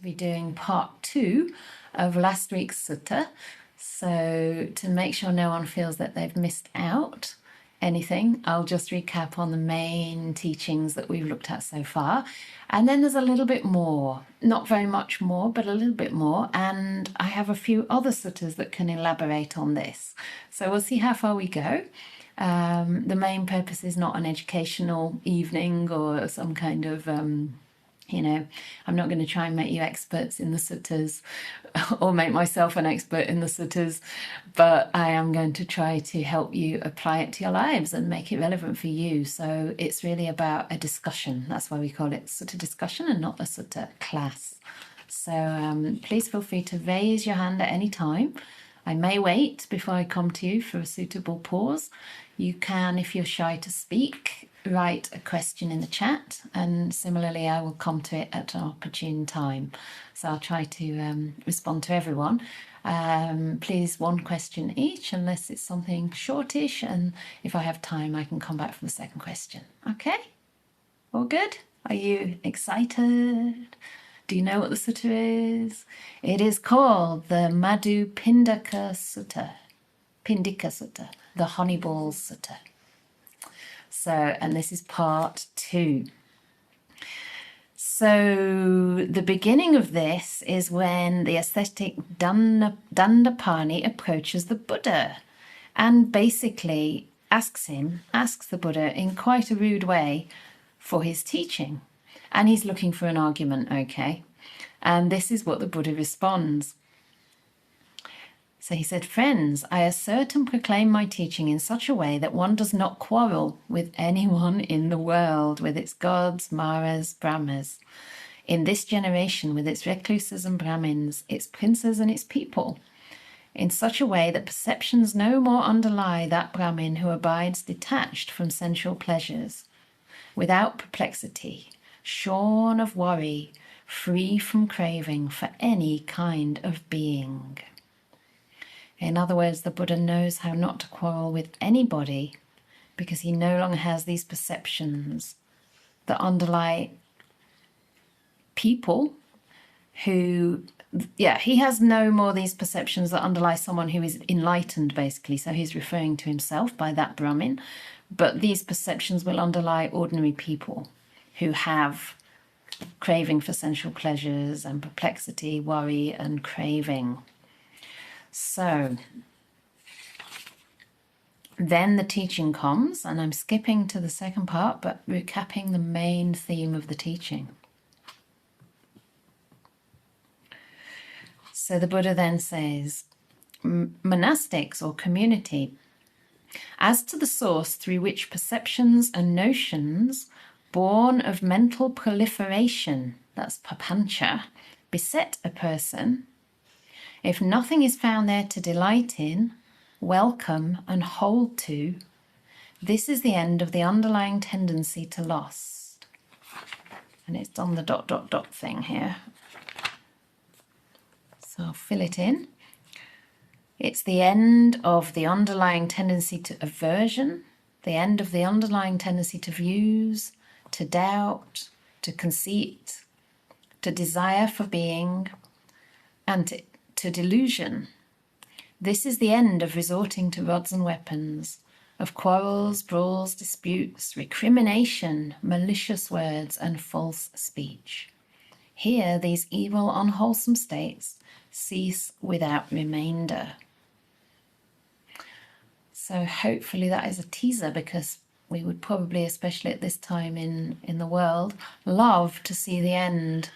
Be doing part 2 of last week's sutta. So to make sure no one feels that they've missed out anything, I'll just recap on the main teachings that we've looked at so far. And then there's a little bit more, not very much more, but a little bit more. And I have a few other suttas that can elaborate on this. So we'll see how far we go. The main purpose is not an educational evening or some kind of I'm not going to try and make you experts in the suttas or make myself an expert in the suttas, but I am going to try to help you apply it to your lives and make it relevant for you. So it's really about a discussion. That's why we call it sutta discussion and not a sutta class. So please feel free to raise your hand at any time. I may wait before I come to you for a suitable pause. You can, if you're shy to speak, write a question in the chat, and similarly I will come to it at an opportune time. So I'll try to respond to everyone. Please, one question each, unless it's something shortish, and if I have time I can come back for the second question. Okay? All good? Are you excited? Do you know what the sutta is? It is called the Madhu Pindika Sutta, the Honeyball Sutta. So, and this is part 2. So the beginning of this is when the ascetic Dandapani approaches the Buddha and basically asks the Buddha in quite a rude way for his teaching. And he's looking for an argument, okay? And this is what the Buddha responds. So he said, "Friends, I assert and proclaim my teaching in such a way that one does not quarrel with anyone in the world, with its gods, maras, brahmas, in this generation with its recluses and brahmins, its princes and its people, in such a way that perceptions no more underlie that Brahmin who abides detached from sensual pleasures, without perplexity, shorn of worry, free from craving for any kind of being." In other words, the Buddha knows how not to quarrel with anybody because he no longer has these perceptions that underlie people who, he has no more these perceptions that underlie someone who is enlightened, basically. So he's referring to himself by that Brahmin. But these perceptions will underlie ordinary people who have craving for sensual pleasures and perplexity, worry, and craving. So then the teaching comes, and I'm skipping to the second part, but recapping the main theme of the teaching. So the Buddha then says, monastics or community, as to the source through which perceptions and notions born of mental proliferation, that's papancha, beset a person, if nothing is found there to delight in, welcome and hold to, this is the end of the underlying tendency to lust. And it's on the ... thing here. So I'll fill it in. It's the end of the underlying tendency to aversion, the end of the underlying tendency to views, to doubt, to conceit, to desire for being, and to delusion. This is the end of resorting to rods and weapons, of quarrels, brawls, disputes, recrimination, malicious words, and false speech. Here, these evil, unwholesome states cease without remainder. So hopefully that is a teaser, because we would probably, especially at this time in the world, love to see the end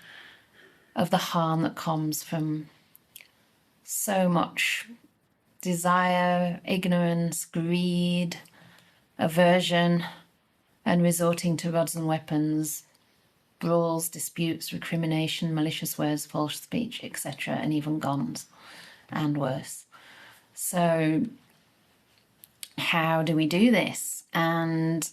of the harm that comes from so much desire, ignorance, greed, aversion, and resorting to rods and weapons, brawls, disputes, recrimination, malicious words, false speech, etc., and even guns, and worse. So how do we do this? And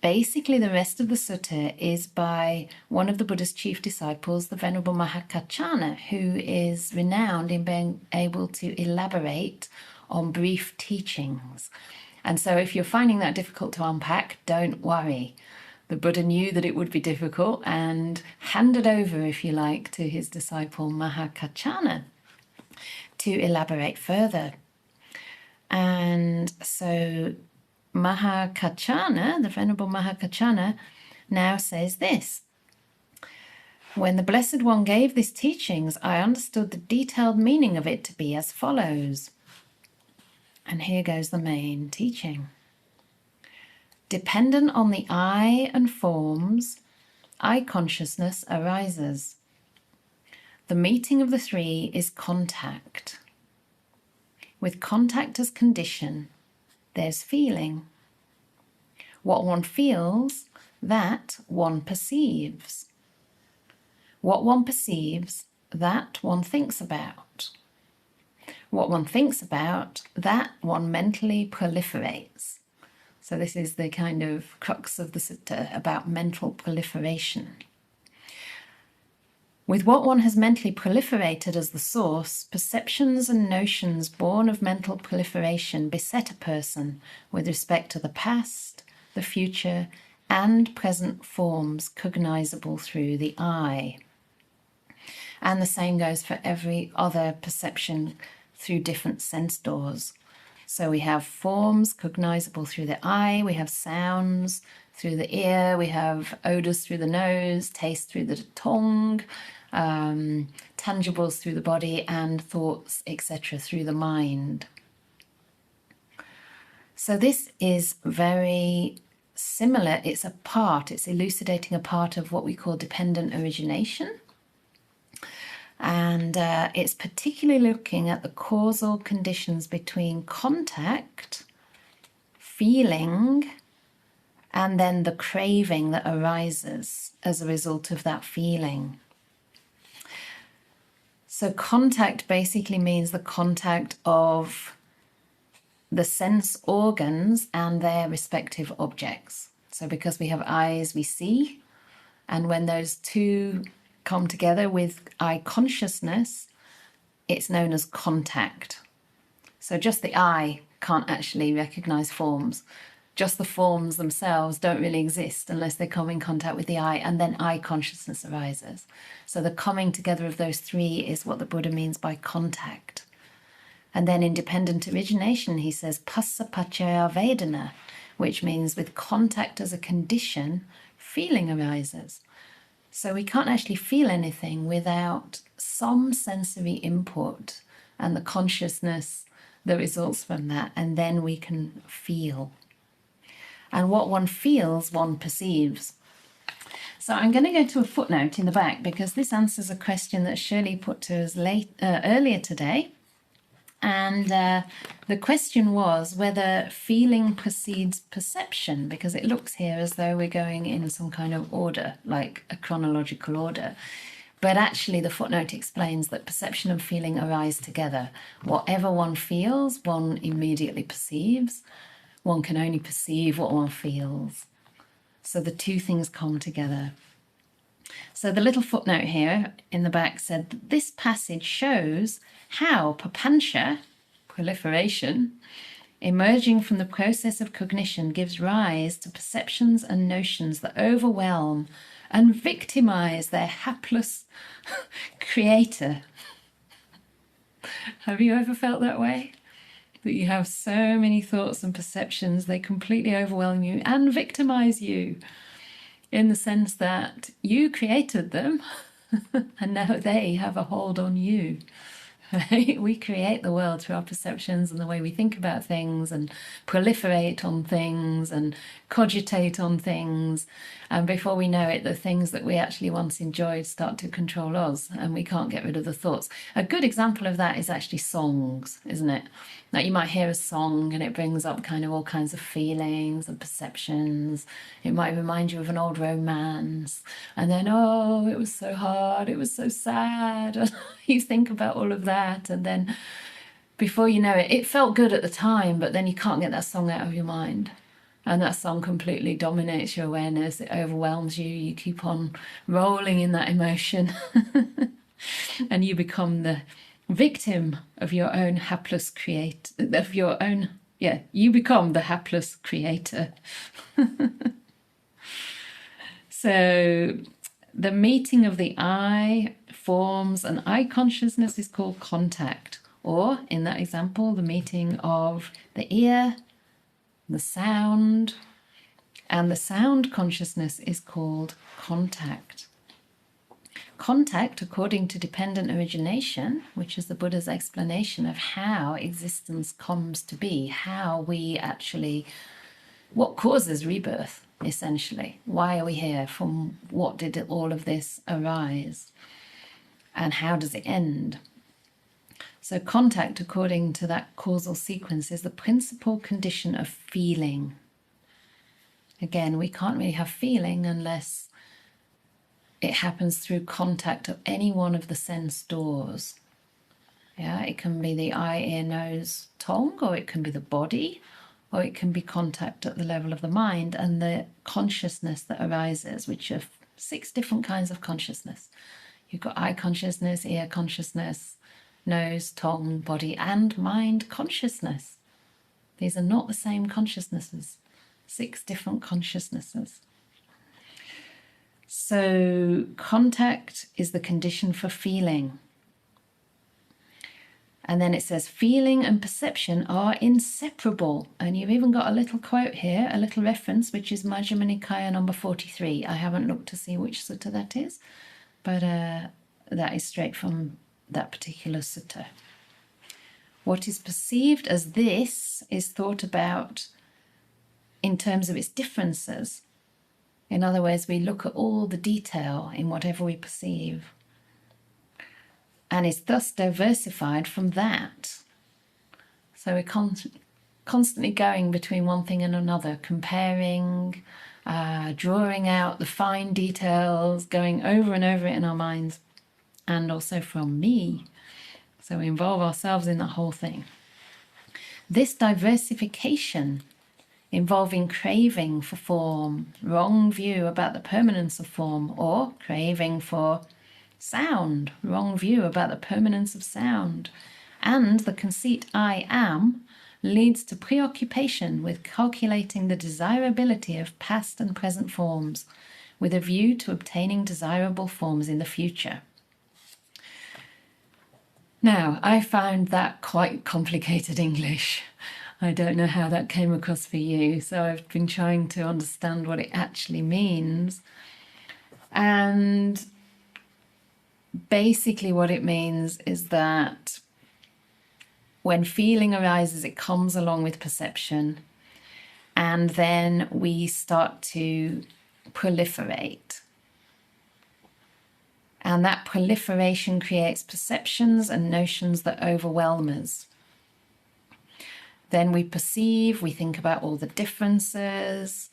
basically the rest of the sutta is by one of the Buddha's chief disciples, the Venerable Mahakaccana, who is renowned in being able to elaborate on brief teachings. And so if you're finding that difficult to unpack, don't worry. The Buddha knew that it would be difficult and handed over, if you like, to his disciple Mahakaccana to elaborate further. And so Mahakaccana, the Venerable Mahakaccana, now says this: when the Blessed One gave these teachings, I understood the detailed meaning of it to be as follows. And here goes the main teaching. Dependent on the I and forms, I consciousness arises. The meeting of the three is contact. With contact as condition, there's feeling. What one feels, that one perceives. What one perceives, that one thinks about. What one thinks about, that one mentally proliferates. So this is the kind of crux of the sutta about mental proliferation. With what one has mentally proliferated as the source, perceptions and notions born of mental proliferation beset a person with respect to the past, the future, and present forms cognizable through the I. And the same goes for every other perception through different sense doors. So we have forms cognizable through the eye, we have sounds through the ear, we have odors through the nose, taste through the tongue, tangibles through the body, and thoughts, etc., through the mind. So this is very similar. It's elucidating a part of what we call dependent origination. And it's particularly looking at the causal conditions between contact, feeling, and then the craving that arises as a result of that feeling. So contact basically means the contact of the sense organs and their respective objects. So because we have eyes, we see, and when those two come together with eye consciousness, it's known as contact. So just the eye can't actually recognize forms. Just the forms themselves don't really exist unless they come in contact with the eye, and then eye consciousness arises. So the coming together of those three is what the Buddha means by contact. And then in dependent origination, he says passa paccaya vedana, which means with contact as a condition, feeling arises. So we can't actually feel anything without some sensory input and the consciousness that results from that, and then we can feel. And what one feels, one perceives. So I'm going to go to a footnote in the back because this answers a question that Shirley put to us earlier today. And the question was whether feeling precedes perception, because it looks here as though we're going in some kind of order, like a chronological order. But actually the footnote explains that perception and feeling arise together. Whatever one feels, one immediately perceives. One can only perceive what one feels. So the two things come together. So the little footnote here in the back said that this passage shows how papancha, proliferation, emerging from the process of cognition gives rise to perceptions and notions that overwhelm and victimize their hapless creator. Have you ever felt that way? That you have so many thoughts and perceptions, they completely overwhelm you and victimize you, in the sense that you created them and now they have a hold on you. Right? We create the world through our perceptions and the way we think about things and proliferate on things and cogitate on things. And before we know it, the things that we actually once enjoyed start to control us and we can't get rid of the thoughts. A good example of that is actually songs, isn't it? Like you might hear a song and it brings up kind of all kinds of feelings and perceptions. It might remind you of an old romance. And then, oh, it was so hard, it was so sad. And you think about all of that. And then before you know it, it felt good at the time, but then you can't get that song out of your mind. And that song completely dominates your awareness. It overwhelms you. You keep on rolling in that emotion. And you become the victim of your own hapless you become the hapless creator. So the meeting of the eye forms an eye consciousness is called contact. Or in that example, the meeting of the ear, the sound, and the sound consciousness is called contact. Contact, according to dependent origination, which is the Buddha's explanation of how existence comes to be, how we actually, what causes rebirth, essentially. Why are we here? From what did all of this arise? And how does it end? So contact, according to that causal sequence, is the principal condition of feeling. Again, we can't really have feeling unless it happens through contact of any one of the sense doors. Yeah, it can be the eye, ear, nose, tongue, or it can be the body, or it can be contact at the level of the mind and the consciousness that arises, which are 6 different kinds of consciousness. You've got eye consciousness, ear consciousness, nose, tongue, body, and mind consciousness. These are not the same consciousnesses. 6 different consciousnesses. So contact is the condition for feeling. And then it says feeling and perception are inseparable. And you've even got a little quote here, a little reference, which is Majjhima Nikaya number 43. I haven't looked to see which sutta that is, but that is straight from that particular sutta. What is perceived as this is thought about in terms of its differences. In other words, we look at all the detail in whatever we perceive, and is thus diversified from that. So we're constantly going between one thing and another, comparing, drawing out the fine details, going over and over it in our minds, and also from me. So we involve ourselves in the whole thing. This diversification involving craving for form, wrong view about the permanence of form, or craving for sound, wrong view about the permanence of sound, and the conceit I am, leads to preoccupation with calculating the desirability of past and present forms, with a view to obtaining desirable forms in the future. Now, I found that quite complicated English. I don't know how that came across for you, so I've been trying to understand what it actually means. And basically what it means is that when feeling arises, it comes along with perception, and then we start to proliferate. And that proliferation creates perceptions and notions that overwhelm us. Then we perceive, we think about all the differences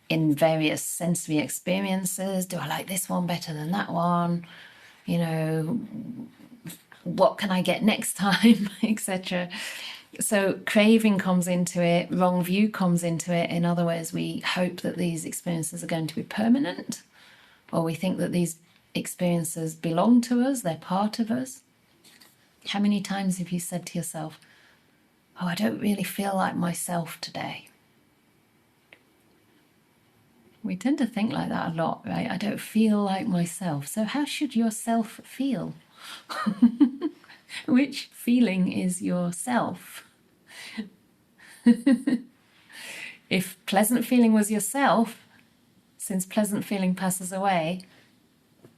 in various sensory experiences. Do I like this one better than that one? You know, what can I get next time, etc. So craving comes into it, wrong view comes into it. In other words, we hope that these experiences are going to be permanent, or we think that these experiences belong to us, they're part of us. How many times have you said to yourself, oh, I don't really feel like myself today? We tend to think like that a lot, right? I don't feel like myself. So how should yourself feel? Which feeling is yourself? If pleasant feeling was yourself, since pleasant feeling passes away,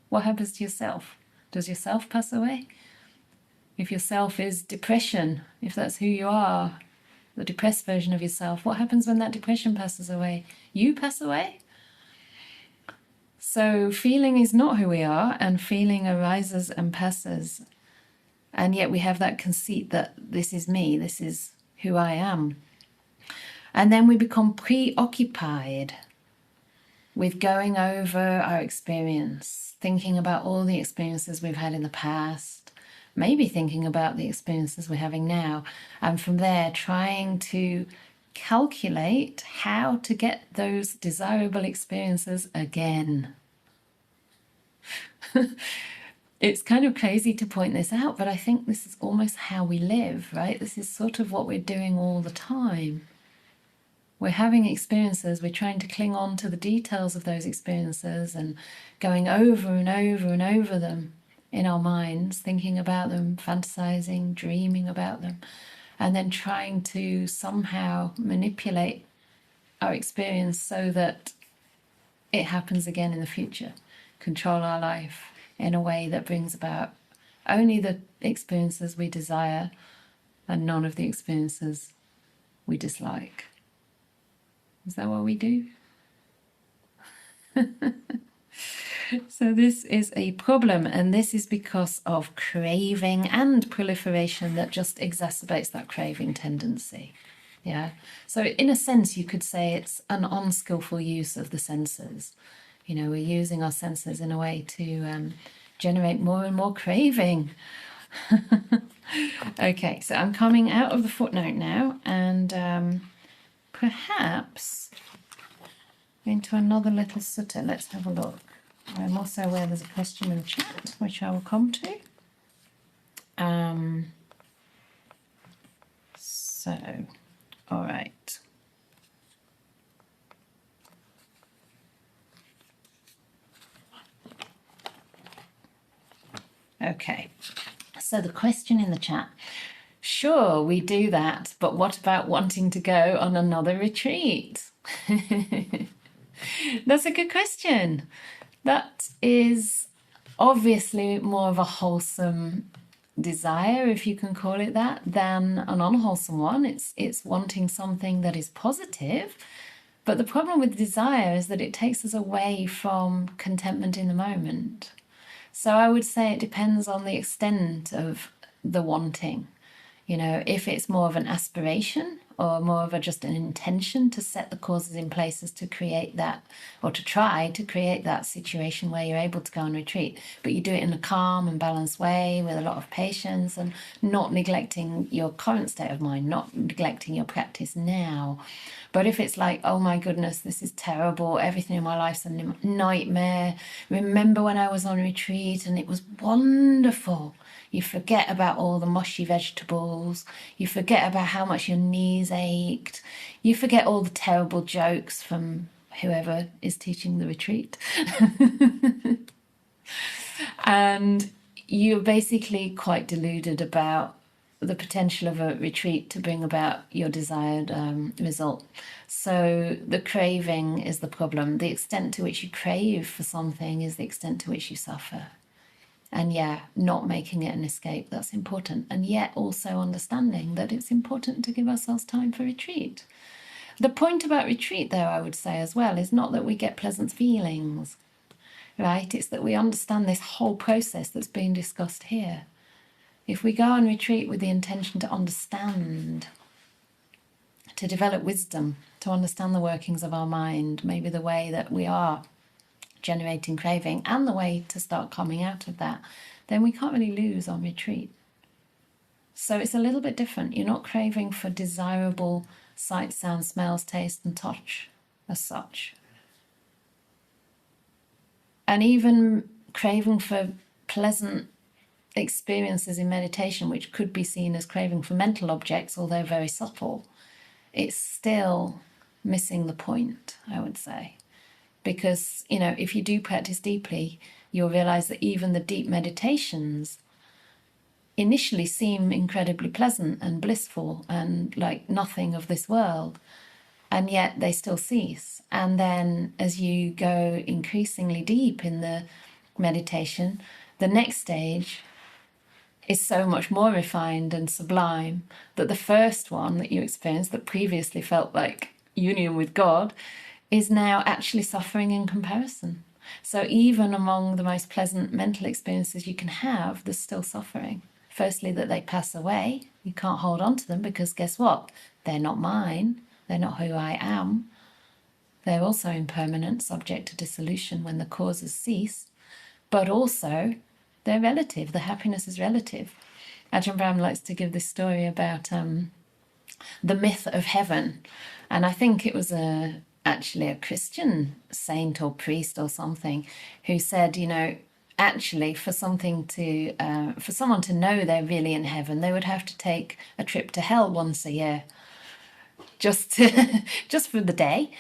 what happens to yourself? Does yourself pass away? If yourself is depression, if that's who you are, the depressed version of yourself, what happens when that depression passes away? You pass away? So feeling is not who we are, and feeling arises and passes. And yet we have that conceit that this is me, this is who I am. And then we become preoccupied with going over our experience, thinking about all the experiences we've had in the past, maybe thinking about the experiences we're having now, and from there trying to calculate how to get those desirable experiences again. It's kind of crazy to point this out, but I think this is almost how we live, right? This is sort of what we're doing all the time. We're having experiences, we're trying to cling on to the details of those experiences and going over and over and over them in our minds, thinking about them, fantasizing, dreaming about them, and then trying to somehow manipulate our experience so that it happens again in the future, control our life in a way that brings about only the experiences we desire and none of the experiences we dislike. Is that what we do? So this is a problem, and this is because of craving and proliferation that just exacerbates that craving tendency. Yeah. So in a sense, you could say it's an unskillful use of the senses. You know, we're using our senses in a way to generate more and more craving. Okay, so I'm coming out of the footnote now, and perhaps into another little sutta. Let's have a look. I'm also aware there's a question in the chat, which I will come to. All right. Okay, so the question in the chat. Sure, we do that, but what about wanting to go on another retreat? That's a good question. That is obviously more of a wholesome desire, if you can call it that, than an unwholesome one. It's wanting something that is positive. But the problem with desire is that it takes us away from contentment in the moment. So I would say it depends on the extent of the wanting. You know, if it's more of an aspiration or more of just an intention to set the causes in places to create that, or to try to create that situation where you're able to go on retreat, but you do it in a calm and balanced way with a lot of patience and not neglecting your current state of mind, not neglecting your practice now. But if it's like, oh my goodness, this is terrible, everything in my life's a nightmare. Remember when I was on retreat and it was wonderful. You forget about all the mushy vegetables. You forget about how much your knees ached. You forget all the terrible jokes from whoever is teaching the retreat. And you're basically quite deluded about the potential of a retreat to bring about your desired result. So the craving is the problem. The extent to which you crave for something is the extent to which you suffer. And yeah, not making it an escape, that's important. And yet also understanding that it's important to give ourselves time for retreat. The point about retreat, though, I would say as well, is not that we get pleasant feelings, right? It's that we understand this whole process that's being discussed here. If we go on retreat with the intention to understand, to develop wisdom, to understand the workings of our mind, maybe the way that we are generating craving and the way to start coming out of that, then we can't really lose on retreat. So it's a little bit different. You're not craving for desirable sight, sound, smells, taste and touch as such. And even craving for pleasant experiences in meditation, which could be seen as craving for mental objects, although very subtle, it's still missing the point, I would say. Because, you know, if you do practice deeply, you'll realize that even the deep meditations initially seem incredibly pleasant and blissful and like nothing of this world, and yet they still cease. And then as you go increasingly deep in the meditation, the next stage is so much more refined and sublime that the first one that you experienced that previously felt like union with God is now actually suffering in comparison. So even among the most pleasant mental experiences you can have, there's still suffering. Firstly, that they pass away. You can't hold on to them because guess what? They're not mine. They're not who I am. They're also impermanent, subject to dissolution when the causes cease. But also, they're relative. The happiness is relative. Ajahn Brahm likes to give this story about the myth of heaven. And I think it was actually a Christian saint or priest or something who said, you know, actually for someone to know they're really in heaven, they would have to take a trip to hell once a year. just just for the day,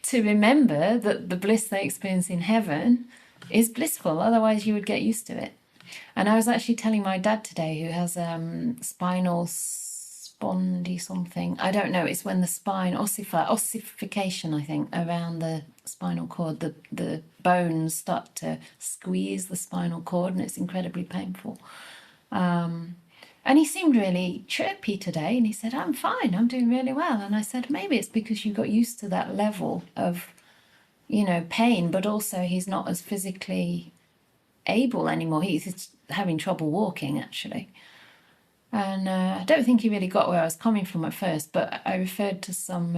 to remember that the bliss they experience in heaven is blissful. Otherwise, you would get used to it. And I was actually telling my dad today, who has spinal spondy something. I don't know. It's when the spine ossification, I think, around the spinal cord. The bones start to squeeze the spinal cord, and it's incredibly painful. And he seemed really chirpy today, and he said, "I'm fine. I'm doing really well." And I said, "Maybe it's because you got used to that level of, pain, but also he's not as physically able anymore. He's having trouble walking, actually." And I don't think he really got where I was coming from at first, but I referred to some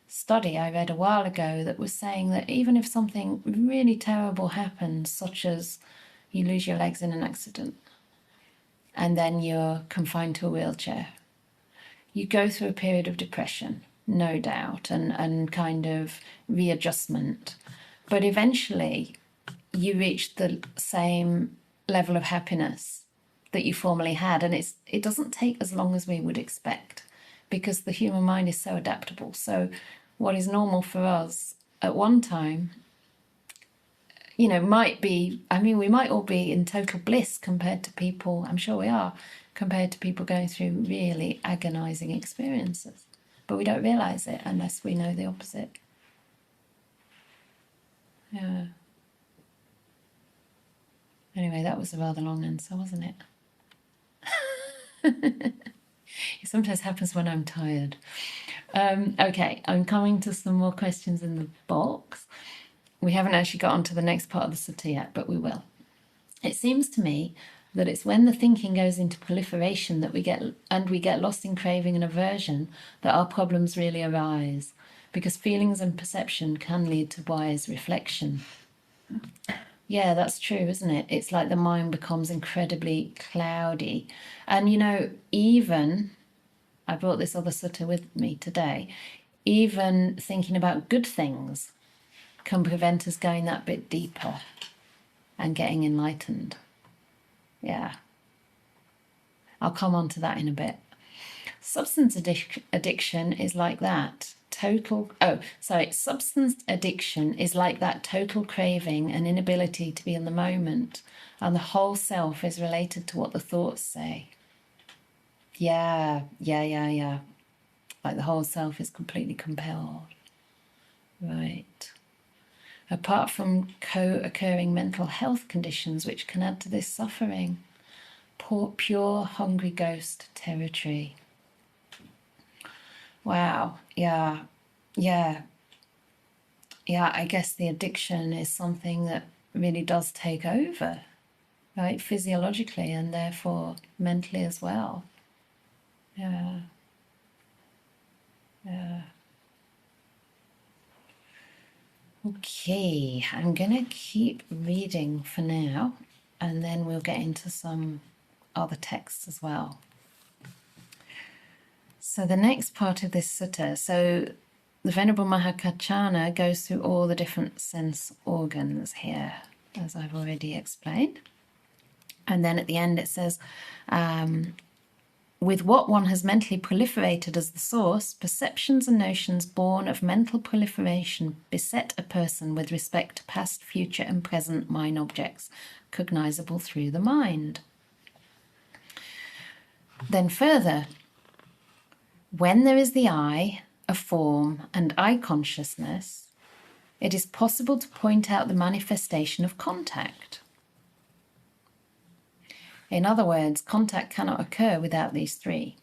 study I read a while ago that was saying that even if something really terrible happens, such as you lose your legs in an accident, and then you're confined to a wheelchair, you go through a period of depression, no doubt, and kind of readjustment. But eventually, you reach the same level of happiness that you formerly had. And it doesn't take as long as we would expect, because the human mind is so adaptable. So what is normal for us at one time, might be, we might all be in total bliss compared to people, I'm sure we are, compared to people going through really agonizing experiences. But we don't realize it unless we know the opposite. Yeah. Anyway, that was a rather long answer, wasn't it? It sometimes happens when I'm tired. Okay, I'm coming to some more questions in the box. We haven't actually got on to the next part of the sutta yet, but we will. It seems to me that it's when the thinking goes into proliferation that we get lost in craving and aversion that our problems really arise, because feelings and perception can lead to wise reflection. Yeah, that's true, isn't it? It's like the mind becomes incredibly cloudy. And, even, I brought this other sutta with me today, even thinking about good things can prevent us going that bit deeper and getting enlightened. Yeah. I'll come on to that in a bit. Substance addiction is like that. Substance addiction is like that total craving and inability to be in the moment, and the whole self is related to what the thoughts say. Yeah. Like the whole self is completely compelled. Right. Apart from co-occurring mental health conditions which can add to this suffering, pure hungry ghost territory. Wow, yeah, I guess the addiction is something that really does take over, right, physiologically and therefore mentally as well. Yeah. Okay, I'm going to keep reading for now, and then we'll get into some other texts as well. So the next part of this sutta, so the Venerable Mahakaccana goes through all the different sense organs here, as I've already explained. And then at the end it says, with what one has mentally proliferated as the source, perceptions and notions born of mental proliferation beset a person with respect to past, future and present mind objects, cognizable through the mind. Then further, when there is the I, a form, and I consciousness, it is possible to point out the manifestation of contact. In other words, contact cannot occur without these three.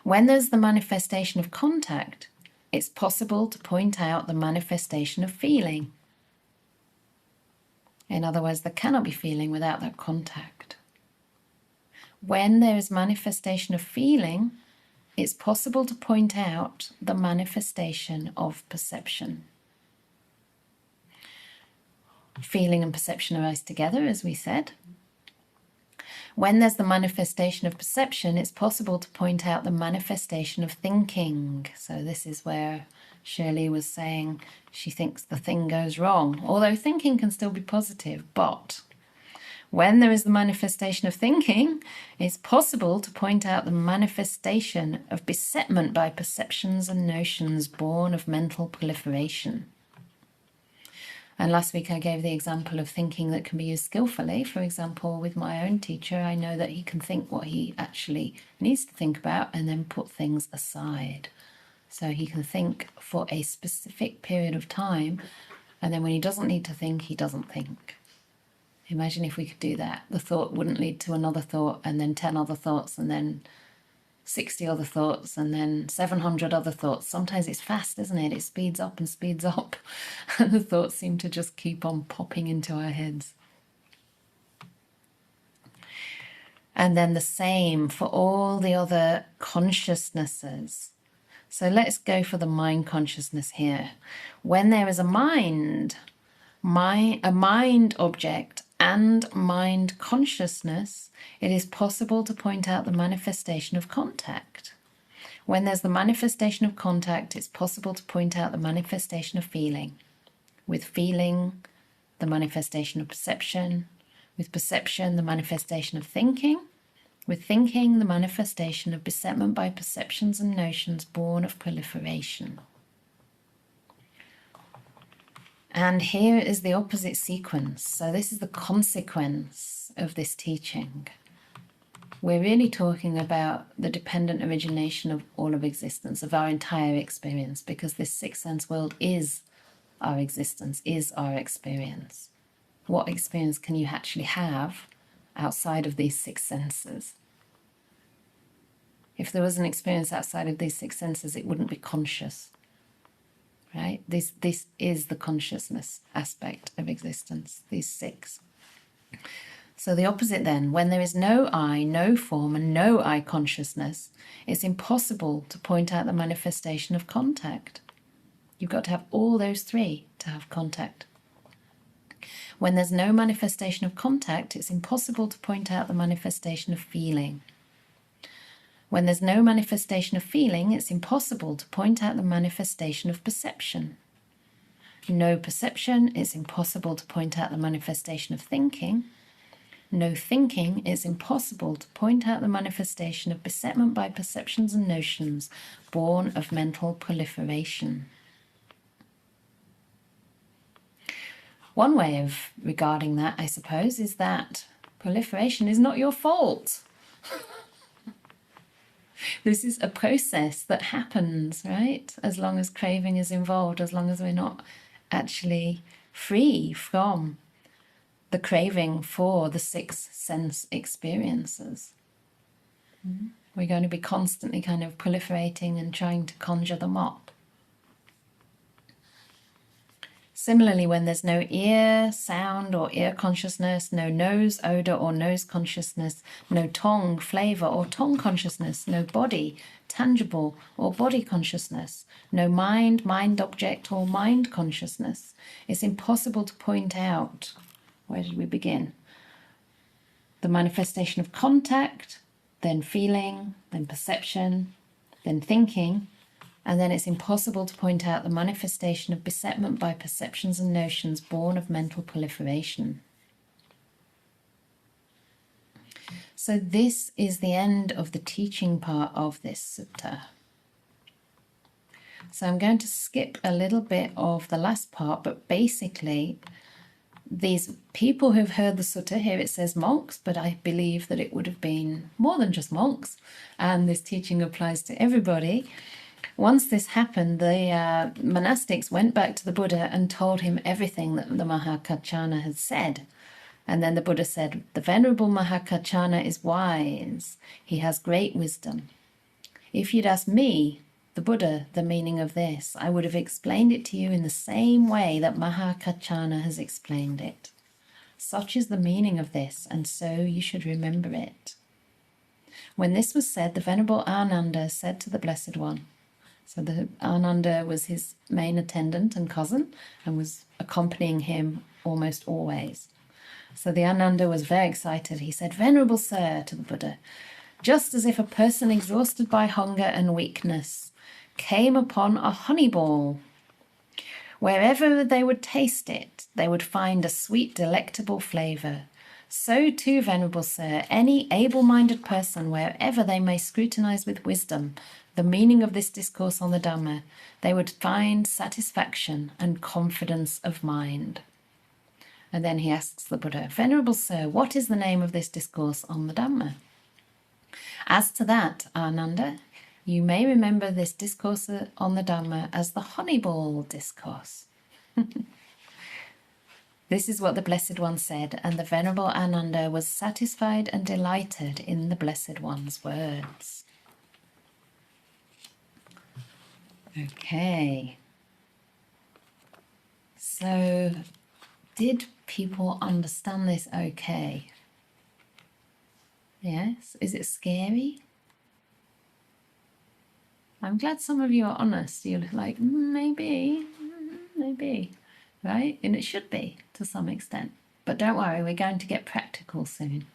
When there's the manifestation of contact, it's possible to point out the manifestation of feeling. In other words, there cannot be feeling without that contact. When there is manifestation of feeling, it's possible to point out the manifestation of perception. Feeling and perception arise together, as we said. When there's the manifestation of perception, it's possible to point out the manifestation of thinking. So this is where Shirley was saying she thinks the thing goes wrong, although thinking can still be positive. But When there is the manifestation of thinking, it's possible to point out the manifestation of besetment by perceptions and notions born of mental proliferation. And last week I gave the example of thinking that can be used skillfully. For example, with my own teacher, I know that he can think what he actually needs to think about and then put things aside. So he can think for a specific period of time, and then when he doesn't need to think, he doesn't think. Imagine if we could do that. The thought wouldn't lead to another thought, and then 10 other thoughts, and then 60 other thoughts, and then 700 other thoughts. Sometimes it's fast, isn't it? It speeds up and speeds up, and the thoughts seem to just keep on popping into our heads. And then the same for all the other consciousnesses. So let's go for the mind consciousness here. When there is a mind object and mind consciousness, it is possible to point out the manifestation of contact. When there's the manifestation of contact, it's possible to point out the manifestation of feeling. With feeling, the manifestation of perception. With perception, the manifestation of thinking. With thinking, the manifestation of besetment by perceptions and notions born of proliferation. And here is the opposite sequence. So this is the consequence of this teaching. We're really talking about the dependent origination of all of existence, of our entire experience, because this sixth sense world is our existence, is our experience. What experience can you actually have outside of these six senses? If there was an experience outside of these six senses, it wouldn't be conscious. Right? This is the consciousness aspect of existence, these six. So the opposite then, when there is no I, no form, and no I consciousness, it's impossible to point out the manifestation of contact. You've got to have all those three to have contact. When there's no manifestation of contact, it's impossible to point out the manifestation of feeling. When there's no manifestation of feeling, it's impossible to point out the manifestation of perception. No perception, it's impossible to point out the manifestation of thinking. No thinking, it's impossible to point out the manifestation of besetment by perceptions and notions born of mental proliferation. One way of regarding that, I suppose, is that proliferation is not your fault. This is a process that happens, right? As long as craving is involved, as long as we're not actually free from the craving for the six sense experiences. We're going to be constantly kind of proliferating and trying to conjure them up. Similarly, when there's no ear, sound, or ear consciousness, no nose, odor, or nose consciousness, no tongue, flavor, or tongue consciousness, no body, tangible, or body consciousness, no mind, mind object, or mind consciousness, it's impossible to point out, where did we begin? The manifestation of contact, then feeling, then perception, then thinking, and then it's impossible to point out the manifestation of besetment by perceptions and notions born of mental proliferation. So this is the end of the teaching part of this sutta. So I'm going to skip a little bit of the last part, but basically these people who've heard the sutta, here it says monks, but I believe that it would have been more than just monks, and this teaching applies to everybody. Once this happened, the monastics went back to the Buddha and told him everything that the Mahakaccana had said. And then the Buddha said, the Venerable Mahakaccana is wise. He has great wisdom. If you'd asked me, the Buddha, the meaning of this, I would have explained it to you in the same way that Mahakaccana has explained it. Such is the meaning of this, and so you should remember it. When this was said, the Venerable Ananda said to the Blessed One, so the Ananda was his main attendant and cousin and was accompanying him almost always. So the Ananda was very excited. He said, Venerable Sir, to the Buddha, just as if a person exhausted by hunger and weakness came upon a Honeyball. Wherever they would taste it, they would find a sweet, delectable flavor. So too, Venerable Sir, any able-minded person, wherever they may scrutinize with wisdom the meaning of this discourse on the Dhamma, they would find satisfaction and confidence of mind. And then he asks the Buddha, Venerable Sir, what is the name of this discourse on the Dhamma? As to that, Ananda, you may remember this discourse on the Dhamma as the Honeyball discourse. This is what the Blessed One said, and the Venerable Ananda was satisfied and delighted in the Blessed One's words. Okay. So, did people understand this okay? Yes? Is it scary? I'm glad some of you are honest. You're like, maybe, right? And it should be to some extent. But don't worry, we're going to get practical soon.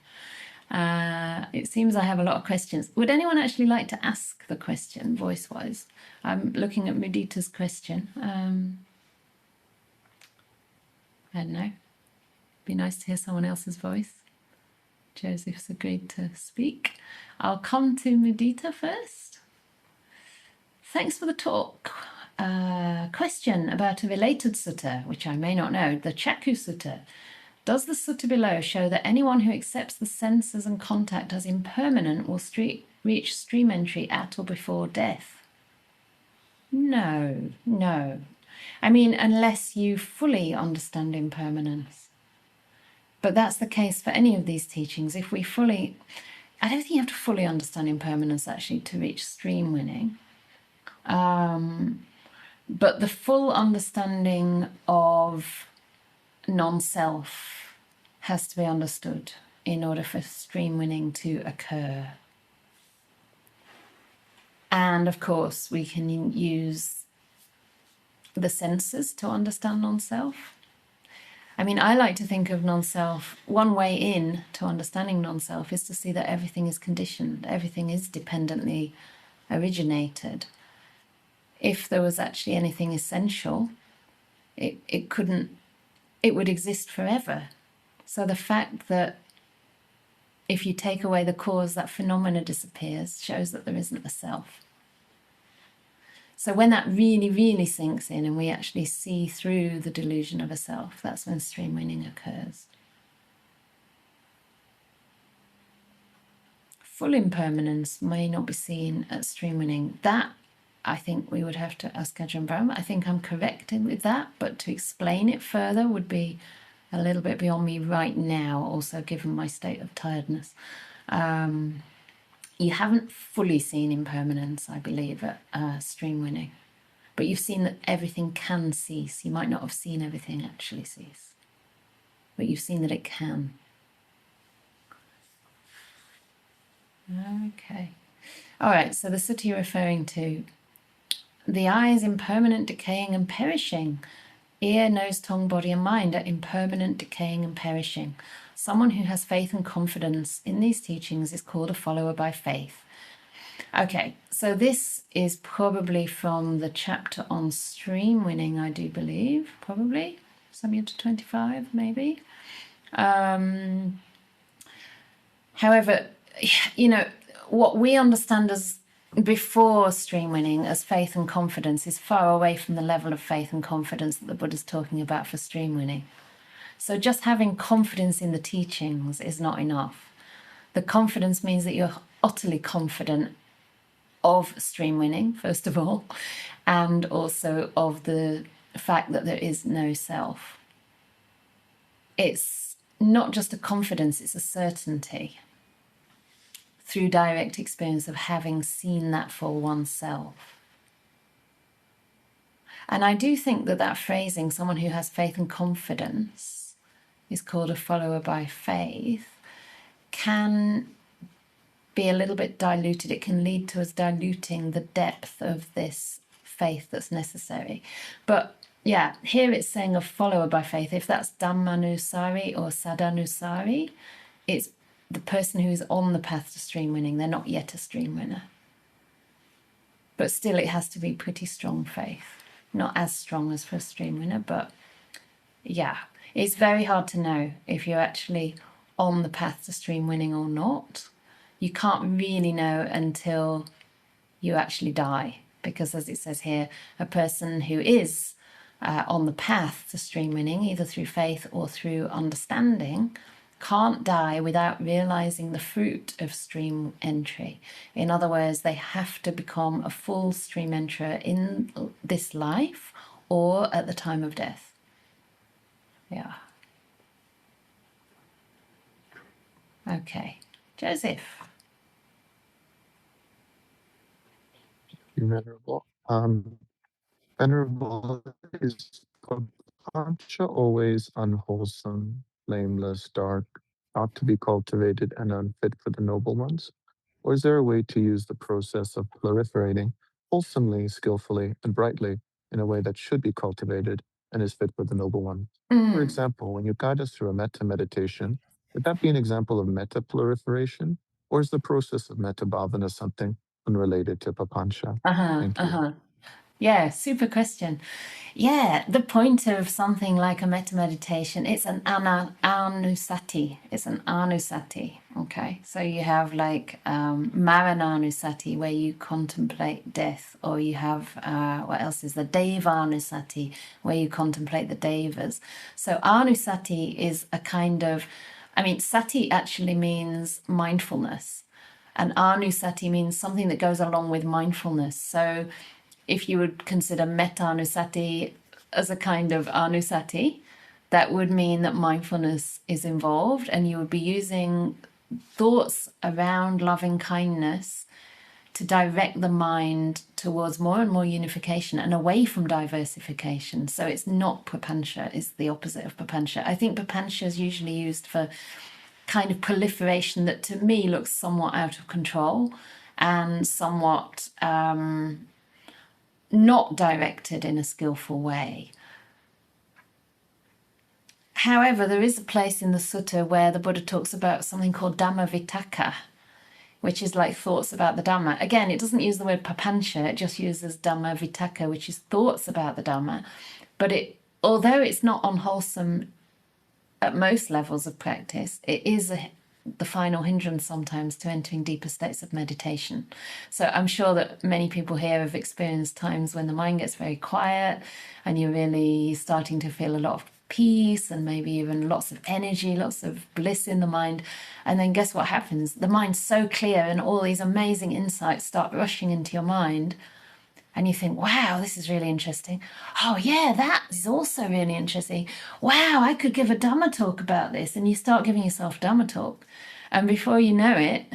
It seems I have a lot of questions. Would anyone actually like to ask the question voice-wise? I'm looking at Mudita's question. I don't know. Be nice to hear someone else's voice. Joseph's agreed to speak. I'll come to Mudita first. Thanks for the talk. Question about a related sutta, which I may not know, the Chakku Sutta. Does the sutta below show that anyone who accepts the senses and contact as impermanent will reach stream entry at or before death? No. I mean, unless you fully understand impermanence. But that's the case for any of these teachings. I don't think you have to fully understand impermanence actually to reach stream winning. But the full understanding of non-self has to be understood in order for stream winning to occur. And of course, we can use the senses to understand non-self. I mean, I like to think of non-self, one way in to understanding non-self is to see that everything is conditioned, everything is dependently originated. If there was actually anything essential, it would exist forever. So the fact that if you take away the cause, that phenomena disappears, shows that there isn't a self. So when that really, really sinks in and we actually see through the delusion of a self, that's when stream winning occurs. Full impermanence may not be seen at stream winning. That, I think we would have to ask Ajahn Brahm. I think I'm correct with that, but to explain it further would be a little bit beyond me right now, also given my state of tiredness. You haven't fully seen impermanence, I believe, at stream winning. But you've seen that everything can cease. You might not have seen everything actually cease, but you've seen that it can. Okay. All right, so the sutta you're referring to, the eye is impermanent, decaying and perishing. Ear, nose, tongue, body and mind are impermanent, decaying and perishing. Someone who has faith and confidence in these teachings is called a follower by faith. Okay, so this is probably from the chapter on stream winning, I do believe, probably, something to 25 maybe. However, you know, what we understand as before stream winning as faith and confidence is far away from the level of faith and confidence that the Buddha's talking about for stream winning. So just having confidence in the teachings is not enough. The confidence means that you're utterly confident of stream winning, first of all, and also of the fact that there is no self. It's not just a confidence, it's a certainty through direct experience of having seen that for oneself. And I do think that that phrasing, someone who has faith and confidence is called a follower by faith, can be a little bit diluted. It can lead to us diluting the depth of this faith that's necessary. But yeah, here it's saying a follower by faith. If that's Dhammanusari or Sadhanusari, it's the person who is on the path to stream winning. They're not yet a stream winner. But still it has to be pretty strong faith. Not as strong as for a stream winner, but yeah. It's very hard to know if you're actually on the path to stream winning or not. You can't really know until you actually die, because as it says here, a person who is on the path to stream winning, either through faith or through understanding, can't die without realizing the fruit of stream entry. In other words, they have to become a full stream enterer in this life or at the time of death. Yeah. Okay. Joseph. Venerable. Venerable, is papancha always unwholesome, blameless, dark, not to be cultivated and unfit for the noble ones? Or is there a way to use the process of proliferating wholesomely, skillfully, and brightly in a way that should be cultivated and is fit for the noble one? For example, when you guide us through a metta meditation, would that be an example of metta proliferation? Or is the process of metta bhavana something unrelated to papancha? Thank you. Yeah, super question. Yeah, the point of something like a metta meditation, it's an anusati. It's an anusati. Okay, so you have like marananusati, where you contemplate death, or you have what else is the devanusati, where you contemplate the devas. So anusati is a kind of, I mean, sati actually means mindfulness, and anusati means something that goes along with mindfulness. So if you would consider metta-anusati as a kind of anusati, that would mean that mindfulness is involved, and you would be using thoughts around loving kindness to direct the mind towards more and more unification and away from diversification. So it's not papancha, it's the opposite of papancha. I think papancha is usually used for kind of proliferation that to me looks somewhat out of control and somewhat not directed in a skillful way. However, there is a place in the sutta where the Buddha talks about something called Dhamma Vitakka, which is like thoughts about the Dhamma. Again, it doesn't use the word papancha, it just uses Dhamma Vitakka, which is thoughts about the Dhamma. But although it's not unwholesome at most levels of practice, it is the final hindrance sometimes to entering deeper states of meditation. So I'm sure that many people here have experienced times when the mind gets very quiet and you're really starting to feel a lot of peace and maybe even lots of energy, lots of bliss in the mind. And then guess what happens? The mind's so clear and all these amazing insights start rushing into your mind. And you think, wow, this is really interesting. Oh, yeah, that is also really interesting. Wow, I could give a Dhamma talk about this. And you start giving yourself Dhamma talk. And before you know it,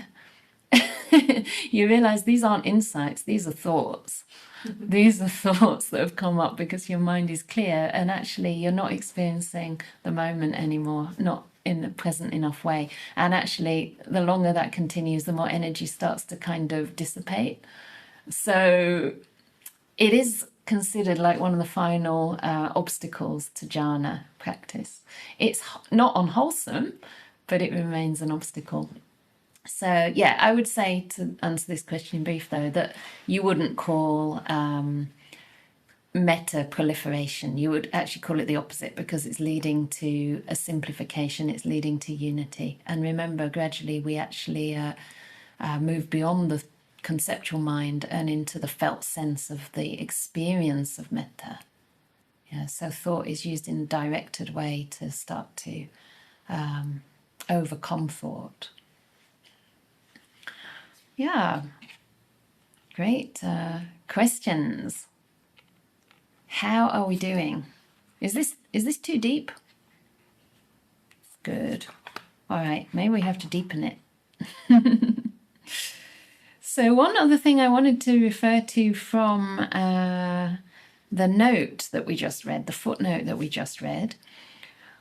you realize these aren't insights, these are thoughts. These are thoughts that have come up because your mind is clear and actually you're not experiencing the moment anymore, not in a present enough way. And actually, the longer that continues, the more energy starts to kind of dissipate. So it is considered like one of the final obstacles to jhana practice. It's not unwholesome, but it remains an obstacle. So, yeah, I would say, to answer this question in brief, though, that you wouldn't call metta proliferation. You would actually call it the opposite, because it's leading to a simplification, it's leading to unity. And remember, gradually we actually move beyond the conceptual mind and into the felt sense of the experience of metta. Yeah, so thought is used in a directed way to start to overcome thought. Yeah, great questions. How are we doing? Is this too deep? Good. All right, maybe we have to deepen it. So one other thing I wanted to refer to from the note that we just read, the footnote that we just read,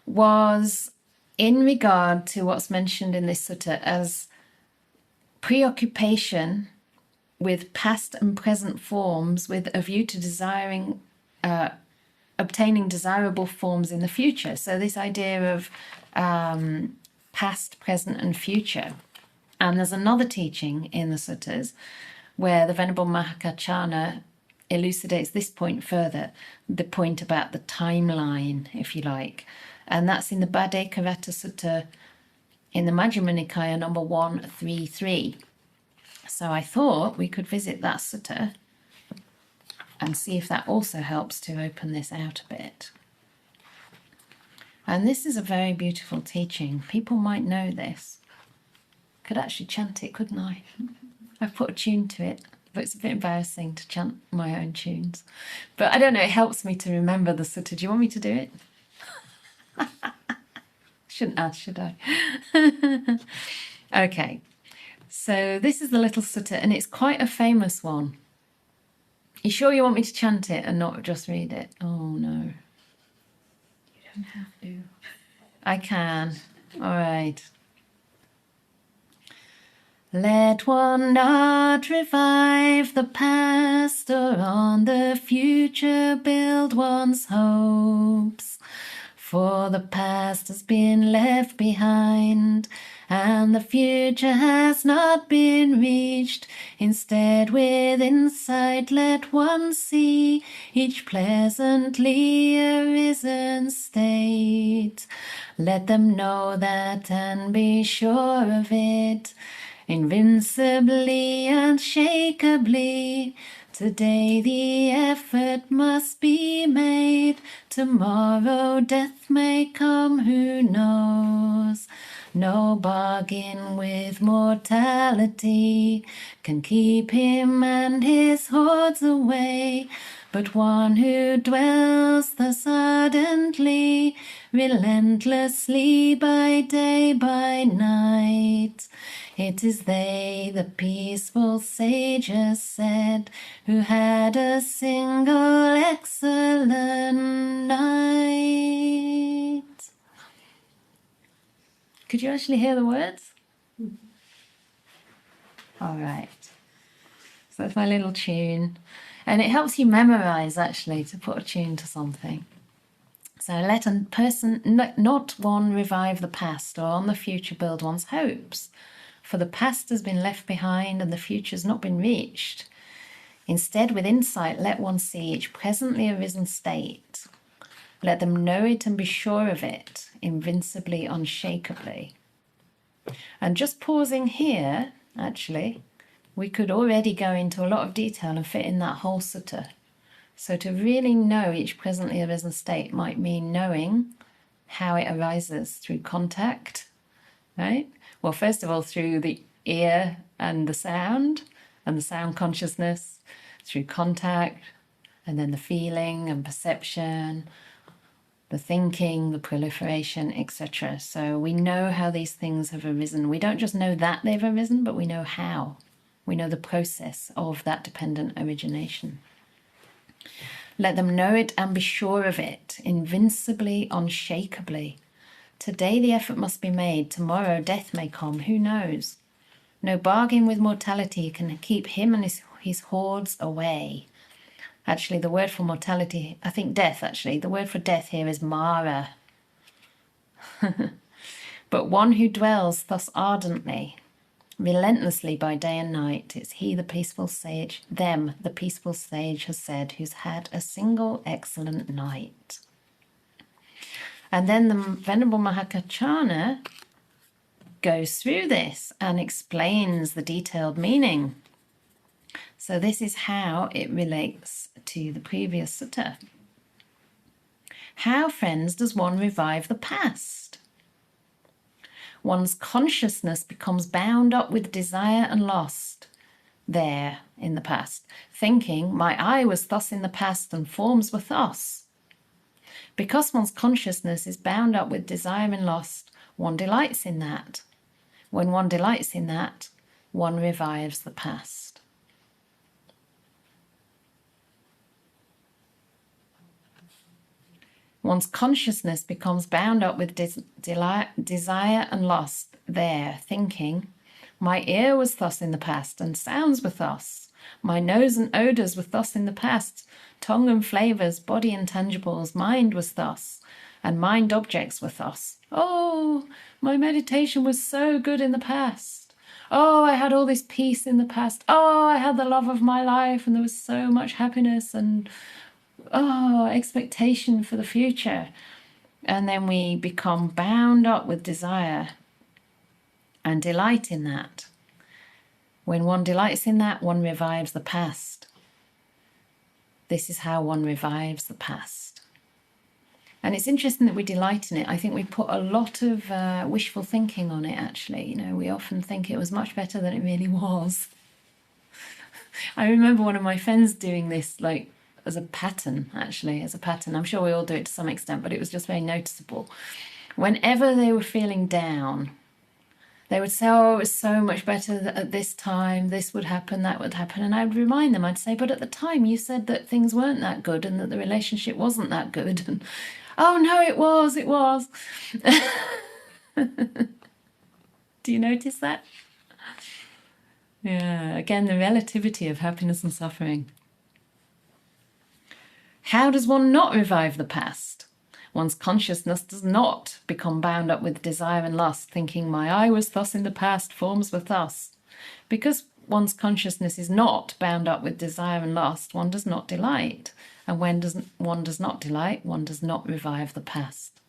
was in regard to what's mentioned in this sutta as preoccupation with past and present forms with a view to obtaining desirable forms in the future. So this idea of past, present, and future. And there's another teaching in the suttas where the Venerable Mahakaccana elucidates this point further, the point about the timeline, if you like. And that's in the Bhaddekarata Sutta in the Majjhima Nikaya number 133. So I thought we could visit that sutta and see if that also helps to open this out a bit. And this is a very beautiful teaching. People might know this. Could actually chant it, couldn't I? I've put a tune to it, but it's a bit embarrassing to chant my own tunes. But I don't know, it helps me to remember the sutta. Do you want me to do it? Shouldn't ask, should I? Okay, so this is the little sutta, and it's quite a famous one. You sure you want me to chant it and not just read it? Oh, no. You don't have to. I can. All right. Let one not revive the past, or on the future build one's hopes. For the past has been left behind, and the future has not been reached. Instead, with insight, let one see each pleasantly arisen state. Let them know that and be sure of it, invincibly, unshakably. Today the effort must be made. Tomorrow death may come, who knows? No bargain with mortality can keep him and his hordes away. But one who dwells thus ardently, relentlessly by day, by night, it is they, the peaceful sages said, who had a single excellent night. Could you actually hear the words? All right. So that's my little tune. And it helps you memorize, actually, to put a tune to something. So let a person, not one, revive the past, or on the future build one's hopes. For the past has been left behind, and the future has not been reached. Instead, with insight, let one see each presently arisen state. Let them know it and be sure of it, invincibly, unshakably. And just pausing here, actually, we could already go into a lot of detail and fit in that whole sutta. So to really know each presently arisen state might mean knowing how it arises through contact, right? Well, first of all, through the ear and the sound consciousness, through contact, and then the feeling and perception, the thinking, the proliferation, etc. So we know how these things have arisen. We don't just know that they've arisen, but we know how. We know the process of that dependent origination. Let them know it and be sure of it, invincibly, unshakably. Today the effort must be made, tomorrow death may come, who knows? No bargain with mortality can keep him and his hordes away. Actually, the word for mortality, I think death actually, the word for death here is Mara. But one who dwells thus ardently, relentlessly by day and night, it's he, the peaceful sage, them, the peaceful sage has said, who's had a single excellent night. And then the Venerable Mahakachana goes through this and explains the detailed meaning. So this is how it relates to the previous sutta. How, friends, does one revive the past? One's consciousness becomes bound up with desire and lust there in the past, thinking, my I was thus in the past and forms were thus. Because one's consciousness is bound up with desire and lust, one delights in that. When one delights in that, one revives the past. One's consciousness becomes bound up with desire and lust there, thinking, my ear was thus in the past, and sounds were thus. My nose and odours were thus in the past, tongue and flavours, body intangibles, mind was thus, and mind objects were thus. Oh, my meditation was so good in the past. Oh, I had all this peace in the past. Oh, I had the love of my life, and there was so much happiness and expectation for the future. And then we become bound up with desire and delight in that. When one delights in that, one revives the past. This is how one revives the past. And it's interesting that we delight in it. I think we put a lot of wishful thinking on it, actually. You know, we often think it was much better than it really was. I remember one of my friends doing this, like, as a pattern, actually, as a pattern. I'm sure we all do it to some extent, but it was just very noticeable. Whenever they were feeling down, they would say, oh, it was so much better at this time, this would happen, that would happen. And I would remind them, I'd say, but at the time you said that things weren't that good and that the relationship wasn't that good. And, oh, no, it was. Do you notice that? Yeah, again, the relativity of happiness and suffering. How does one not revive the past? One's consciousness does not become bound up with desire and lust, thinking my I was thus in the past, forms were thus. Because one's consciousness is not bound up with desire and lust, one does not delight. And when one does not delight, one does not revive the past.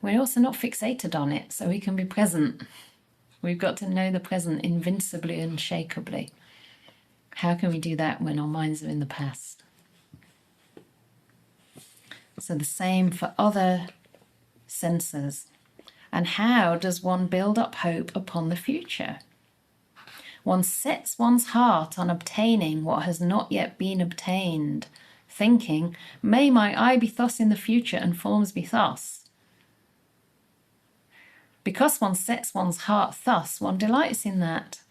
We're also not fixated on it, so we can be present. We've got to know the present invincibly and unshakably. How can we do that when our minds are in the past? So the same for other senses. And how does one build up hope upon the future? One sets one's heart on obtaining what has not yet been obtained, thinking, may my I be thus in the future and forms be thus. Because one sets one's heart thus, one delights in that.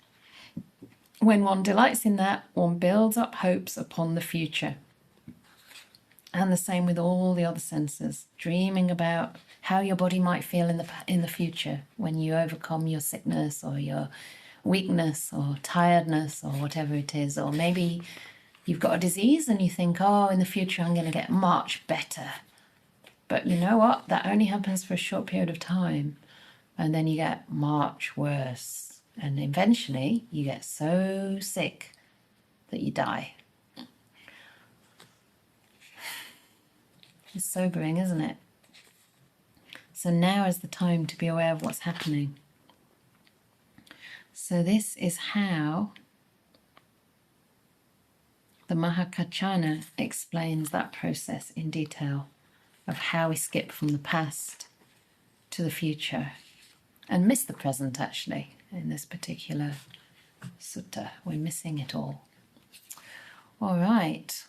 When one delights in that, one builds up hopes upon the future. And the same with all the other senses, dreaming about how your body might feel in the future when you overcome your sickness or your weakness or tiredness or whatever it is. Or maybe you've got a disease and you think, oh, in the future I'm going to get much better. But you know what? That only happens for a short period of time. And then you get much worse. And eventually you get so sick that you die. It's sobering, isn't it? So now is the time to be aware of what's happening. So this is how the Mahakachana explains that process in detail of how we skip from the past to the future and miss the present, actually, in this particular sutta. We're missing it all. All right.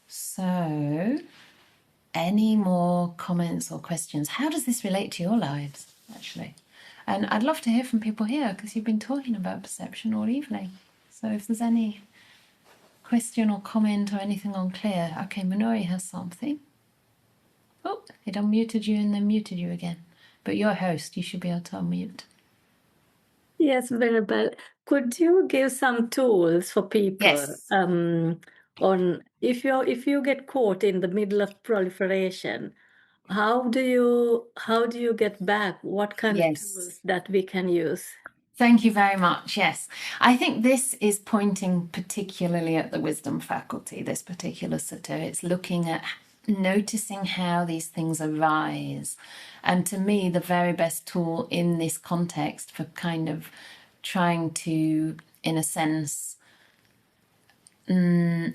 So, any more comments or questions? How does this relate to your lives, actually? And I'd love to hear from people here because you've been talking about perception all evening. So if there's any question or comment or anything unclear. Okay, Minori has something. Oh, it unmuted you and then muted you again. But you're a host, you should be able to unmute. Yes, Venerable. Could you give some tools for people Yes. on if you get caught in the middle of proliferation, how do you get back? What kind of tools that we can use? Thank you very much. Yes, I think this is pointing particularly at the wisdom faculty, this particular sutta. It's looking at noticing how these things arise. And to me, the very best tool in this context for kind of trying to, in a sense,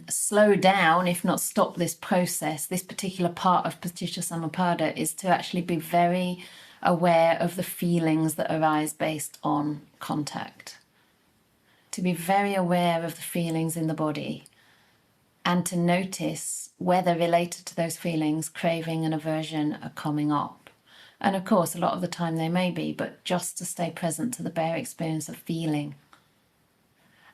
slow down, if not stop this process, this particular part of Paticca Samuppada, is to actually be very aware of the feelings that arise based on contact. To be very aware of the feelings in the body and to notice whether related to those feelings, craving and aversion are coming up. And of course, a lot of the time they may be, but just to stay present to the bare experience of feeling.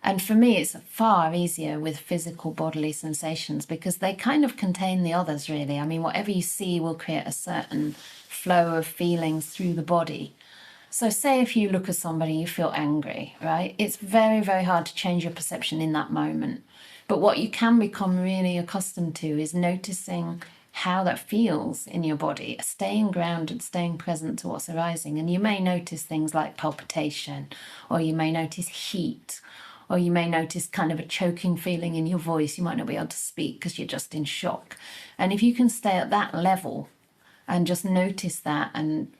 And for me, it's far easier with physical bodily sensations because they kind of contain the others, really. I mean, whatever you see will create a certain flow of feelings through the body. So say if you look at somebody, you feel angry, right? It's very, very hard to change your perception in that moment. But what you can become really accustomed to is noticing how that feels in your body, staying grounded, staying present to what's arising. And you may notice things like palpitation, or you may notice heat, or you may notice kind of a choking feeling in your voice. You might not be able to speak because you're just in shock. And if you can stay at that level and just notice that and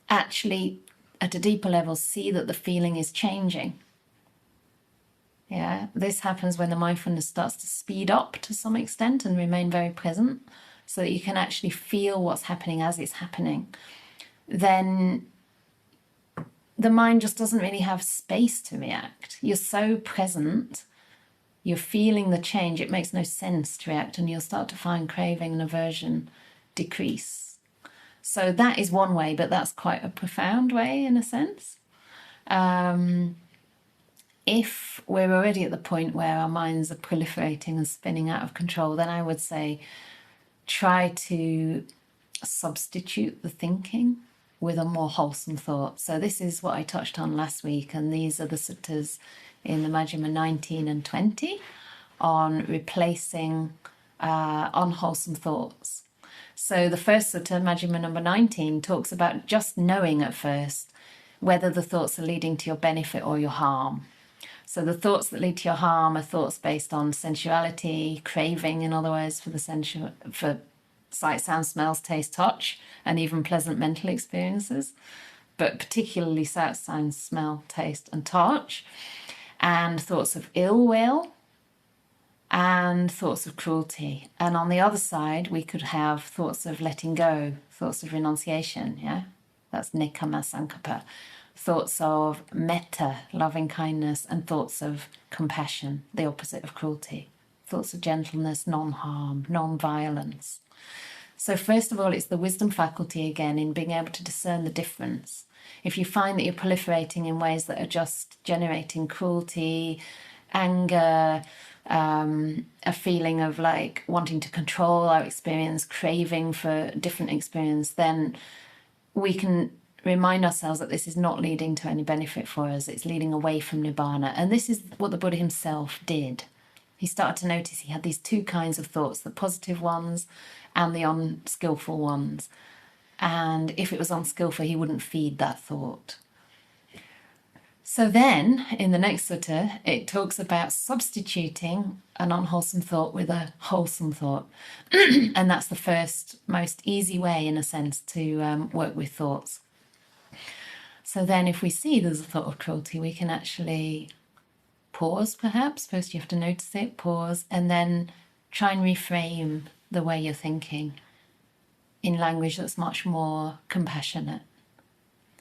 actually at a deeper level, see that the feeling is changing. Yeah, this happens when the mindfulness starts to speed up to some extent and remain very present, so that you can actually feel what's happening as it's happening. Then the mind just doesn't really have space to react. You're so present, you're feeling the change, it makes no sense to react, and you'll start to find craving and aversion decrease. So that is one way, but that's quite a profound way in a sense. If we're already at the point where our minds are proliferating and spinning out of control, then I would say try to substitute the thinking with a more wholesome thought. So this is what I touched on last week, and these are the suttas in the Majjhima 19 and 20 on replacing unwholesome thoughts. So the first sutta, Majjhima number 19, talks about just knowing at first whether the thoughts are leading to your benefit or your harm. So the thoughts that lead to your harm are thoughts based on sensuality, craving, in other words, for sight, sound, smells, taste, touch, and even pleasant mental experiences, but particularly sight, sound, smell, taste, and touch, and thoughts of ill will, and thoughts of cruelty. And on the other side, we could have thoughts of letting go, thoughts of renunciation, yeah? That's nikkama sankappa. Thoughts of metta, loving kindness, and thoughts of compassion, the opposite of cruelty. Thoughts of gentleness, non-harm, non-violence. So first of all, it's the wisdom faculty again in being able to discern the difference. If you find that you're proliferating in ways that are just generating cruelty, anger, a feeling of like wanting to control our experience, craving for different experience, then we can remind ourselves that this is not leading to any benefit for us. It's leading away from nibbana. And this is what the Buddha himself did. He started to notice he had these two kinds of thoughts, the positive ones and the unskillful ones. And if it was unskillful, he wouldn't feed that thought. So then, in the next sutta, it talks about substituting an unwholesome thought with a wholesome thought. And that's the first, most easy way, in a sense, to work with thoughts. So then if we see there's a thought of cruelty, we can actually pause, perhaps. First you have to notice it, pause, and then try and reframe the way you're thinking in language that's much more compassionate.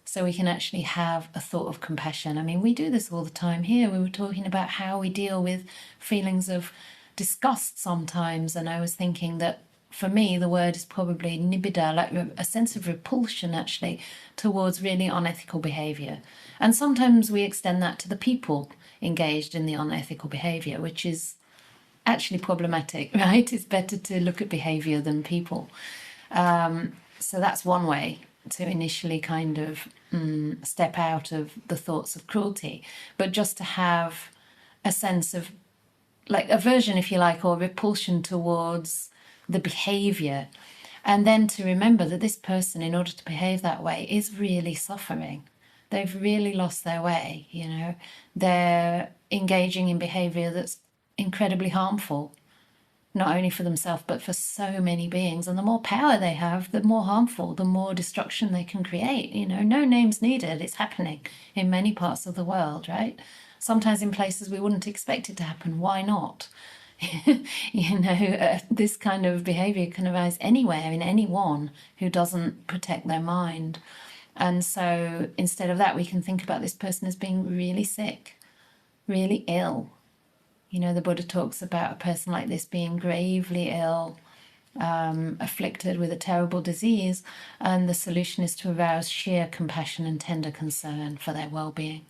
So we can actually have a thought of compassion. I mean, we do this all the time here. We were talking about how we deal with feelings of disgust sometimes, and I was thinking that for me, the word is probably nibbida, like a sense of repulsion, actually, towards really unethical behaviour. And sometimes we extend that to the people engaged in the unethical behaviour, which is actually problematic, right? It's better to look at behaviour than people. So that's one way to initially kind of step out of the thoughts of cruelty, but just to have a sense of like aversion, if you like, or repulsion towards the behavior, and then to remember that this person, in order to behave that way, is really suffering. They've really lost their way, you know. They're engaging in behavior that's incredibly harmful, not only for themselves but for so many beings. And the more power they have, the more harmful, the more destruction they can create, you know. No names needed. It's happening in many parts of the world, right? Sometimes in places we wouldn't expect it to happen. Why not? You know, this kind of behavior can arise anywhere in anyone who doesn't protect their mind. And so instead of that, we can think about this person as being really sick, really ill. You know, the Buddha talks about a person like this being gravely ill, afflicted with a terrible disease, and the solution is to arouse sheer compassion and tender concern for their well-being.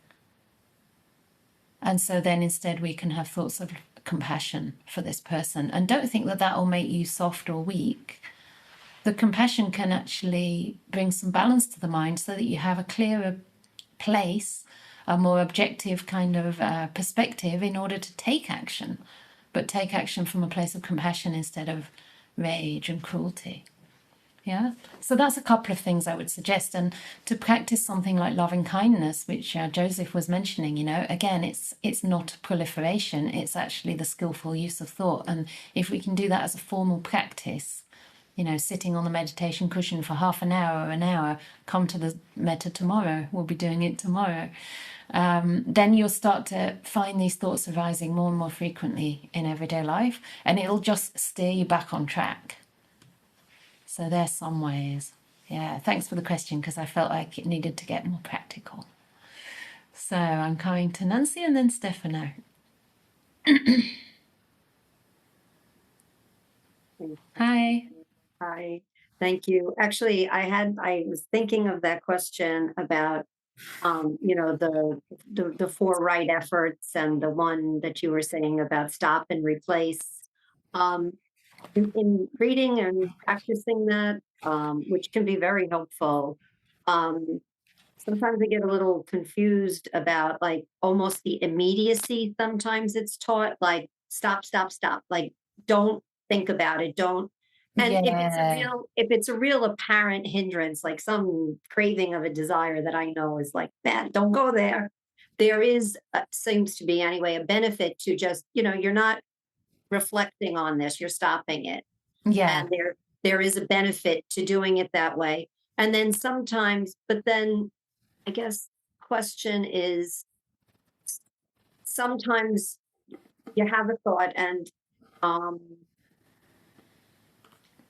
And so then instead we can have thoughts of compassion for this person, and don't think that that will make you soft or weak. The compassion can actually bring some balance to the mind so that you have a clearer place, a more objective kind of perspective in order to take action, but take action from a place of compassion instead of rage and cruelty. Yeah, so that's a couple of things I would suggest. And to practice something like loving kindness, which Joseph was mentioning, you know, again, it's not proliferation, it's actually the skillful use of thought. And if we can do that as a formal practice, sitting on the meditation cushion for half an hour or an hour, come to the metta tomorrow, we'll be doing it tomorrow. Then you'll start to find these thoughts arising more and more frequently in everyday life, and it'll just steer you back on track. So there's some ways. Yeah, thanks for the question, because I felt like it needed to get more practical. So I'm coming to Nancy and then Stefano. Hi. Hi, thank you. Actually, I was thinking of that question about, the four right efforts and the one that you were saying about stop and replace. In reading and practicing that, which can be very helpful, sometimes I get a little confused about like almost the immediacy. Sometimes it's taught like stop, stop, stop. Like don't think about it. Don't. And if it's a real apparent hindrance, like some craving of a desire that I know is like that, don't go there. There is, seems to be anyway, a benefit to just, you're not reflecting on this, you're stopping it. Yeah. And there is a benefit to doing it that way. And then sometimes, but then I guess question is sometimes you have a thought and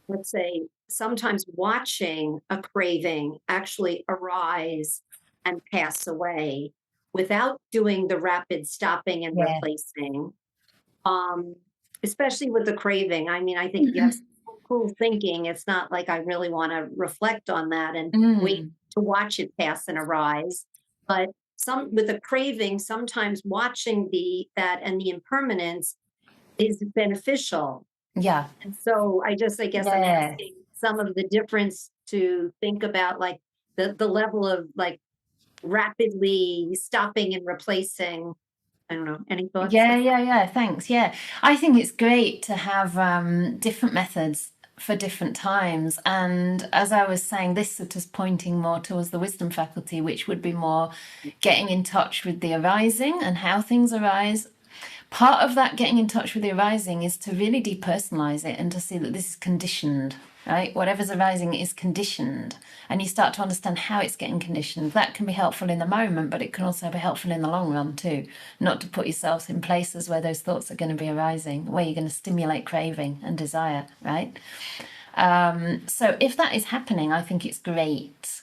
let's say sometimes watching a craving actually arise and pass away without doing the rapid stopping and replacing. Especially with the craving. I mean, I think you have cool thinking. It's not like I really want to reflect on that and wait to watch it pass and arise. But with a craving, sometimes watching that and the impermanence is beneficial. Yeah. And so I guess I'm asking some of the difference to think about like the level of like rapidly stopping and replacing. I don't know. Any thoughts? Yeah. Thanks. Yeah. I think it's great to have different methods for different times. And as I was saying, this sort of pointing more towards the wisdom faculty, which would be more getting in touch with the arising and how things arise. Part of that getting in touch with the arising is to really depersonalize it and to see that this is conditioned, right? Whatever's arising is conditioned, and you start to understand how it's getting conditioned. That can be helpful in the moment, but it can also be helpful in the long run too, not to put yourself in places where those thoughts are going to be arising, where you're going to stimulate craving and desire, right? So if that is happening, I think it's great.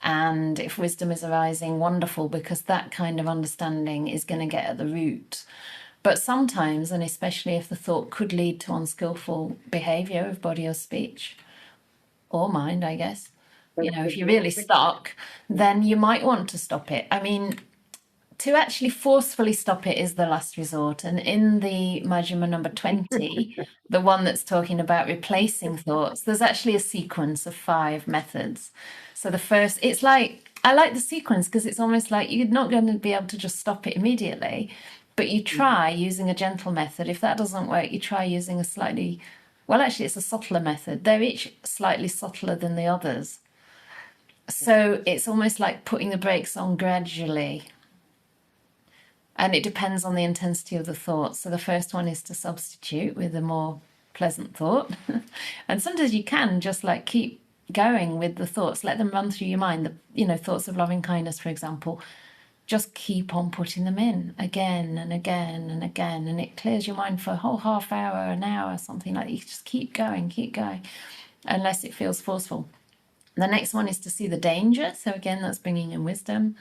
And if wisdom is arising, wonderful, because that kind of understanding is going to get at the root. But sometimes, and especially if the thought could lead to unskillful behavior of body or speech, or mind, I guess, if you're really stuck, then you might want to stop it. I mean, to actually forcefully stop it is the last resort. And in the Majjhima number 20, the one that's talking about replacing thoughts, there's actually a sequence of 5 methods. So the first, it's like, I like the sequence because it's almost like you're not going to be able to just stop it immediately. But you try using a gentle method. If that doesn't work, you try using a slightly, well, actually, it's a subtler method. They're each slightly subtler than the others. So it's almost like putting the brakes on gradually. And it depends on the intensity of the thought. So the first one is to substitute with a more pleasant thought. And sometimes you can just like keep going with the thoughts. Let them run through your mind. The thoughts of loving kindness, for example. Just keep on putting them in again and again and again, and it clears your mind for a whole half hour, an hour, something like that. You just keep going, unless it feels forceful. The next one is to see the danger. So again, that's bringing in wisdom.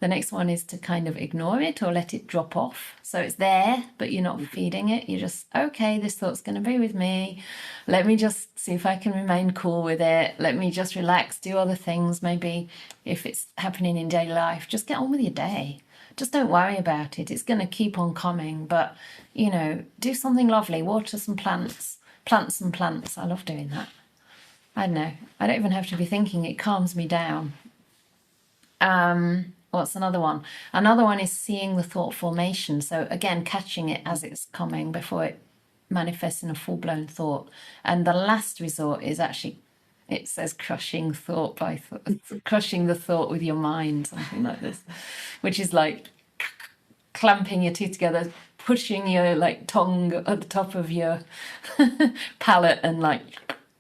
The next one is to kind of ignore it or let it drop off. So it's there, but you're not feeding it. You're just, okay, this thought's going to be with me. Let me just see if I can remain cool with it. Let me just relax, do other things. Maybe if it's happening in daily life, just get on with your day. Just don't worry about it. It's going to keep on coming. But, do something lovely. Water some plants. Plant some plants. I love doing that. I don't know. I don't even have to be thinking. It calms me down. What's another one? Another one is seeing the thought formation. So again, catching it as it's coming before it manifests in a full-blown thought. And the last resort is actually, it says crushing thought by crushing the thought with your mind, something like this, which is like clamping your teeth together, pushing your like tongue at the top of your palate and like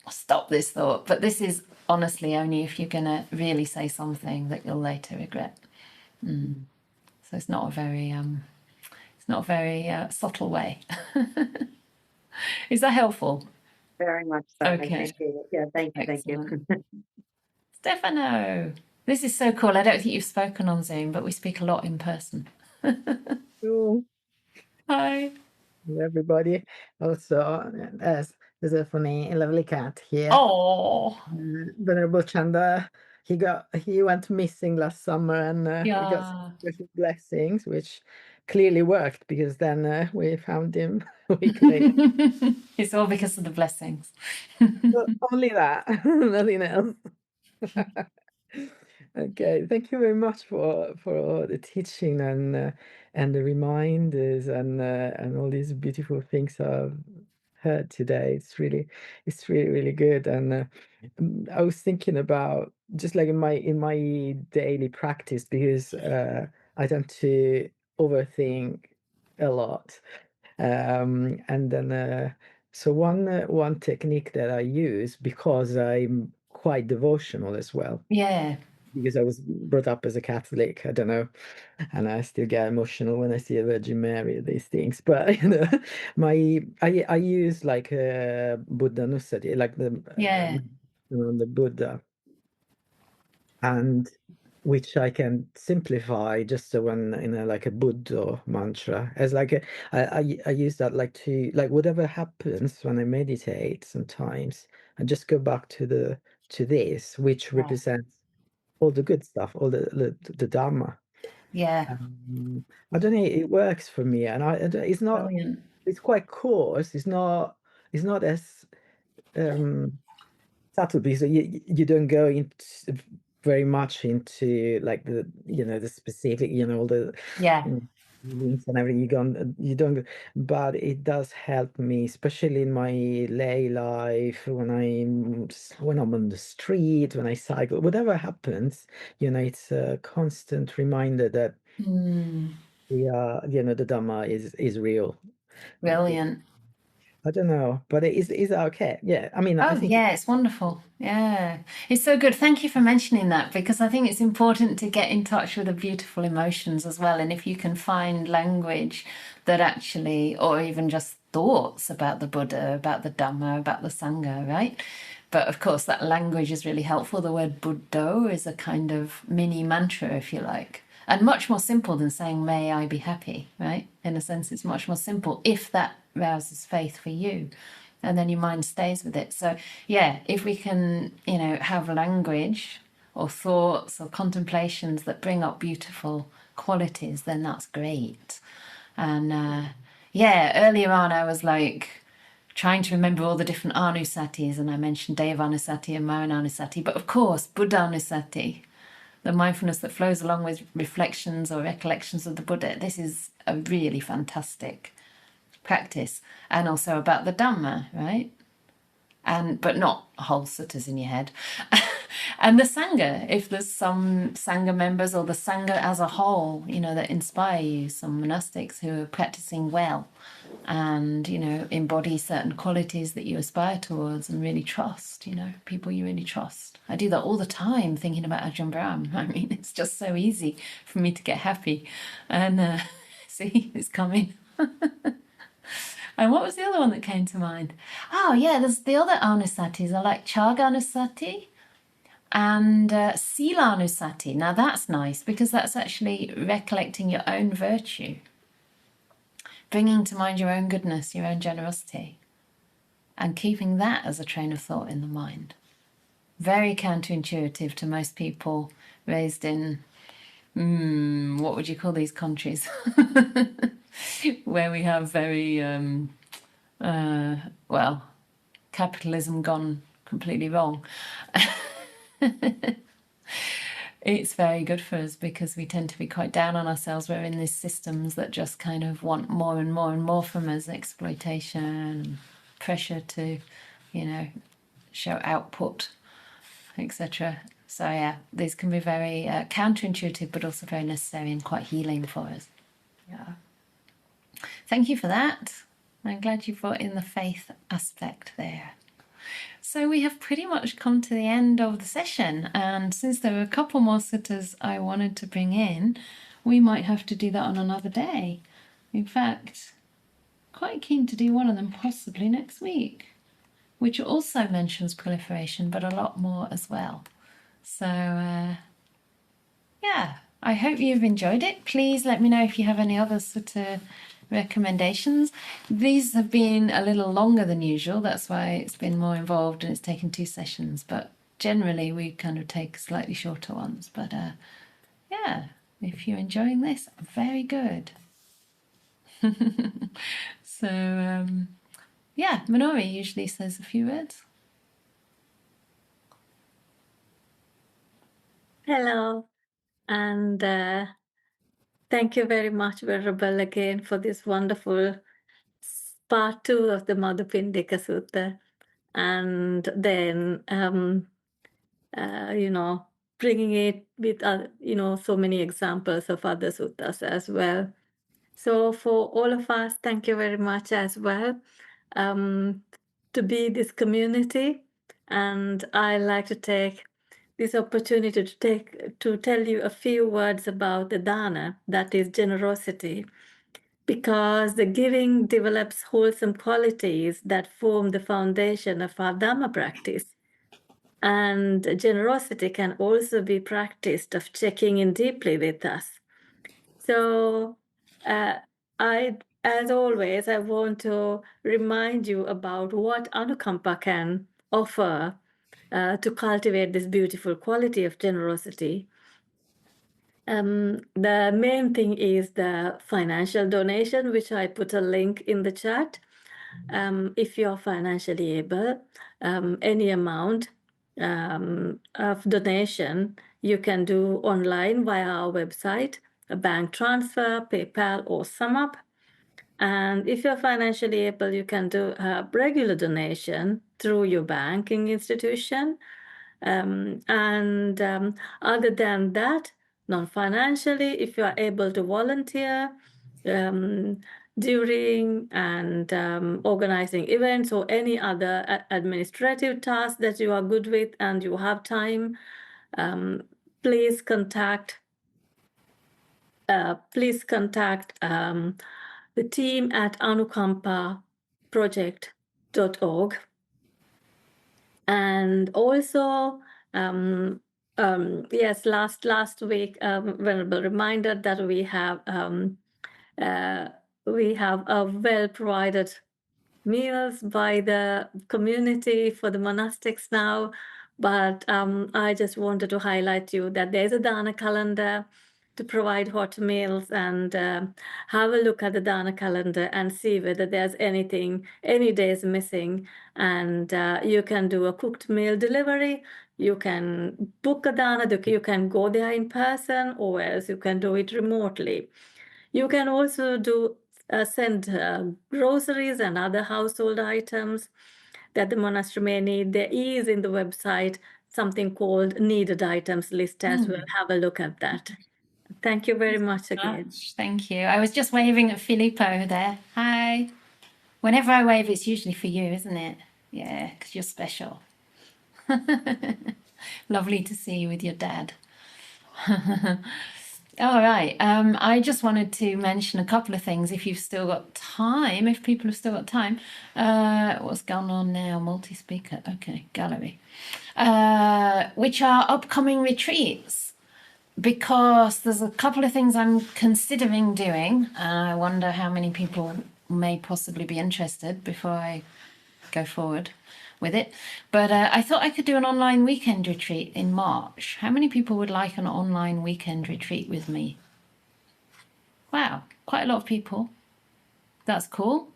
stop this thought. But this is honestly only if you're going to really say something that you'll later regret. So it's not a very subtle way. Is that helpful? Very much so. I Okay. appreciate it. Yeah, thank you. Excellent. Thank you. Stefano, this is so cool. I don't think you've spoken on Zoom, but we speak a lot in person. Hello, Hi. everybody. Also, there's a funny, lovely cat here. Oh, Venerable Chanda. He went missing last summer, and we got yeah. some special blessings, which clearly worked because then we found him a week later. It's all because of the blessings. But only that, nothing else. Okay, thank you very much for the teaching and the reminders and all these beautiful things I've heard today. It's really good. And I was thinking about just like in my daily practice, because I tend to overthink a lot. And then so one technique that I use, because I'm quite devotional as well, Yeah. because I was brought up as a Catholic, I don't know, and I still get emotional when I see a Virgin Mary, these things. But I use like Buddha Nusati, like Yeah. the Buddha, and which I can simplify just so when like a Buddha mantra, as like I use that like to like whatever happens when I meditate. Sometimes I just go back to this, which Right. represents all the good stuff, all the Dharma. Yeah. I don't know, it works for me, and it's not. Brilliant. It's quite coarse. It's not as subtle, because you don't go into very much into like the specific, all the Yeah. links and everything. You don't go, but it does help me, especially in my lay life, when I'm on the street, when I cycle, whatever happens. It's a constant reminder that the Dhamma is real. Brilliant. I don't know, but is that okay? Yeah, I mean, I Oh, think yeah, it's wonderful. Yeah, it's so good. Thank you for mentioning that, because I think it's important to get in touch with the beautiful emotions as well. And if you can find language that actually, or even just thoughts about the Buddha, about the Dhamma, about the Sangha, right? But of course, that language is really helpful. The word Buddha is a kind of mini mantra, if you like, and much more simple than saying, may I be happy, right? In a sense, it's much more simple if that rouses faith for you, and then your mind stays with it. So yeah, if we can, have language or thoughts or contemplations that bring up beautiful qualities, then that's great. And yeah, earlier on I was like trying to remember all the different Anusatis, and I mentioned Devanusati and Marananusati, but of course Buddhanusati, the mindfulness that flows along with reflections or recollections of the Buddha. This is a really fantastic practice. And also about the Dhamma, right? But not whole suttas in your head. And the Sangha, if there's some Sangha members or the Sangha as a whole, that inspire you, some monastics who are practicing well and, embody certain qualities that you aspire towards and really trust, people you really trust. I do that all the time, thinking about Ajahn Brahm. I mean, it's just so easy for me to get happy. And see, it's coming. And what was the other one that came to mind? Oh, yeah, there's the other Anusatis. I like Chaganusati and Silanusati. Now, that's nice because that's actually recollecting your own virtue, bringing to mind your own goodness, your own generosity, and keeping that as a train of thought in the mind. Very counterintuitive to most people raised in, what would you call these countries? Where we have very, capitalism gone completely wrong. It's very good for us because we tend to be quite down on ourselves. We're in these systems that just kind of want more and more and more from us, exploitation and pressure to, show output, etc. So yeah, these can be very counterintuitive, but also very necessary and quite healing for us. Yeah. Thank you for that. I'm glad you brought in the faith aspect there. So we have pretty much come to the end of the session, and since there were a couple more suttas I wanted to bring in, we might have to do that on another day. In fact, quite keen to do one of them possibly next week, which also mentions proliferation, but a lot more as well. So yeah, I hope you've enjoyed it. Please let me know if you have any other sutta recommendations. These have been a little longer than usual, that's why it's been more involved and it's taken 2 sessions, but generally we kind of take slightly shorter ones. But yeah, if you're enjoying this, very good. So yeah, Minori usually says a few words. Hello, and thank you very much, Venerable, again for this wonderful part 2 of the Madhupindika Sutta, and then bringing it with so many examples of other suttas as well. So for all of us, thank you very much as well to be this community, and I like to take this opportunity to tell you a few words about the dana, that is generosity, because the giving develops wholesome qualities that form the foundation of our Dhamma practice. And generosity can also be practiced of checking in deeply with us. So as always, I want to remind you about what Anukampa can offer to cultivate this beautiful quality of generosity. The main thing is the financial donation, which I put a link in the chat. If you're financially able, any amount of donation you can do online via our website, a bank transfer, PayPal, or SumUp. And if you're financially able, you can do a regular donation through your banking institution. Other than that, non-financially, if you are able to volunteer during and organizing events or any other administrative tasks that you are good with and you have time, please contact the team at anukampaproject.org. And also, yes, last week, Venerable reminded that we have a well-provided meals by the community for the monastics now. But I just wanted to highlight to you that there's a dana calendar to provide hot meals, and have a look at the dana calendar and see whether there's any days missing, and you can do a cooked meal delivery. You can book a dana, you can go there in person, or else you can do it remotely. You can also send groceries and other household items that the monastery may need. There is in the website something called needed items list as well. Have a look at that. Thank you very much again. Thank you. I was just waving at Filippo there. Hi. Whenever I wave, it's usually for you, isn't it? Yeah, because you're special. Lovely to see you with your dad. All right. I just wanted to mention a couple of things if you've still got time, if people have still got time. What's going on now? Multi-speaker. Okay, gallery. Which are upcoming retreats. Because there's a couple of things I'm considering doing, and I wonder how many people may possibly be interested before I go forward with it. But I thought I could do an online weekend retreat in March. How many people would like an online weekend retreat with me? Wow, quite a lot of people. That's cool.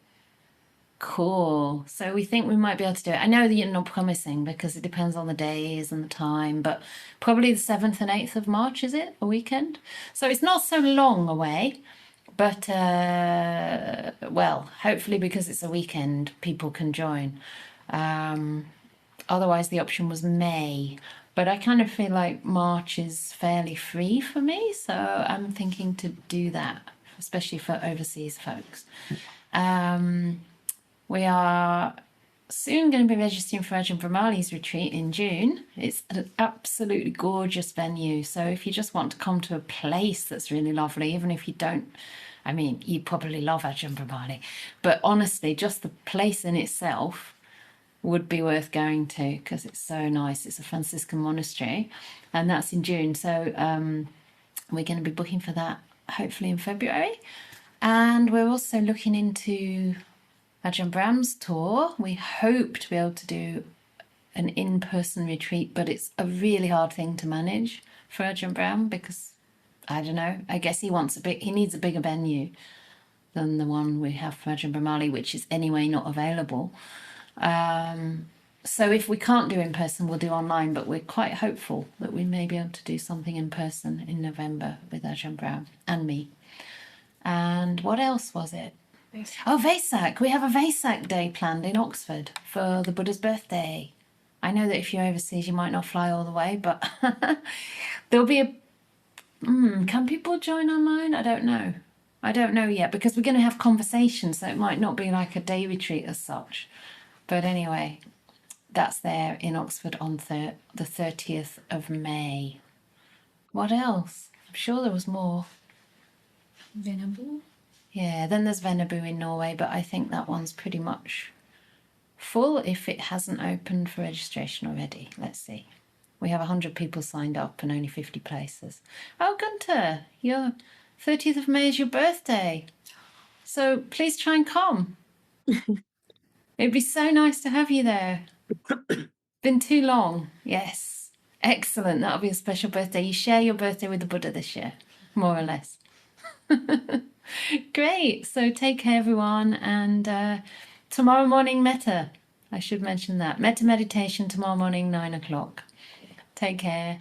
Cool. So we think we might be able to do it. I know that you're not promising because it depends on the days and the time, but probably the 7th and 8th of March, is it? A weekend? So it's not so long away, but well, hopefully because it's a weekend, people can join. Otherwise, the option was May, but I kind of feel like March is fairly free for me, so I'm thinking to do that, especially for overseas folks. We are soon going to be registering for Ajahn Brahmali's retreat in June. It's an absolutely gorgeous venue. So if you just want to come to a place that's really lovely, even if you don't, I mean, you probably love Ajahn Brahmali, but honestly, just the place in itself would be worth going to because it's so nice. It's a Franciscan monastery, and that's in June. So we're going to be booking for that hopefully in February. And we're also looking into Ajahn Brahm's tour. We hope to be able to do an in-person retreat, but it's a really hard thing to manage for Ajahn Brahm because, I don't know, I guess he needs a bigger venue than the one we have for Ajahn Brahmali, which is anyway not available. So if we can't do in person, we'll do online, but we're quite hopeful that we may be able to do something in person in November with Ajahn Brahm and me. And what else was it? Oh, Vesak. We have a Vesak day planned in Oxford for the Buddha's birthday. I know that if you're overseas, you might not fly all the way, but there'll be a... can people join online? I don't know. I don't know yet because we're going to have conversations, so it might not be like a day retreat as such. But anyway, that's there in Oxford on the 30th of May. What else? I'm sure there was more. Venabu. Yeah, then there's Venabu in Norway, but I think that one's pretty much full if it hasn't opened for registration already. Let's see. We have 100 people signed up and only 50 places. Oh, Gunter, your 30th of May is your birthday. So please try and come. It'd be so nice to have you there. Been too long. Yes. Excellent. That'll be a special birthday. You share your birthday with the Buddha this year, more or less. Great. So take care, everyone. And tomorrow morning, Metta. I should mention that. Metta meditation tomorrow morning, 9 o'clock. Take care.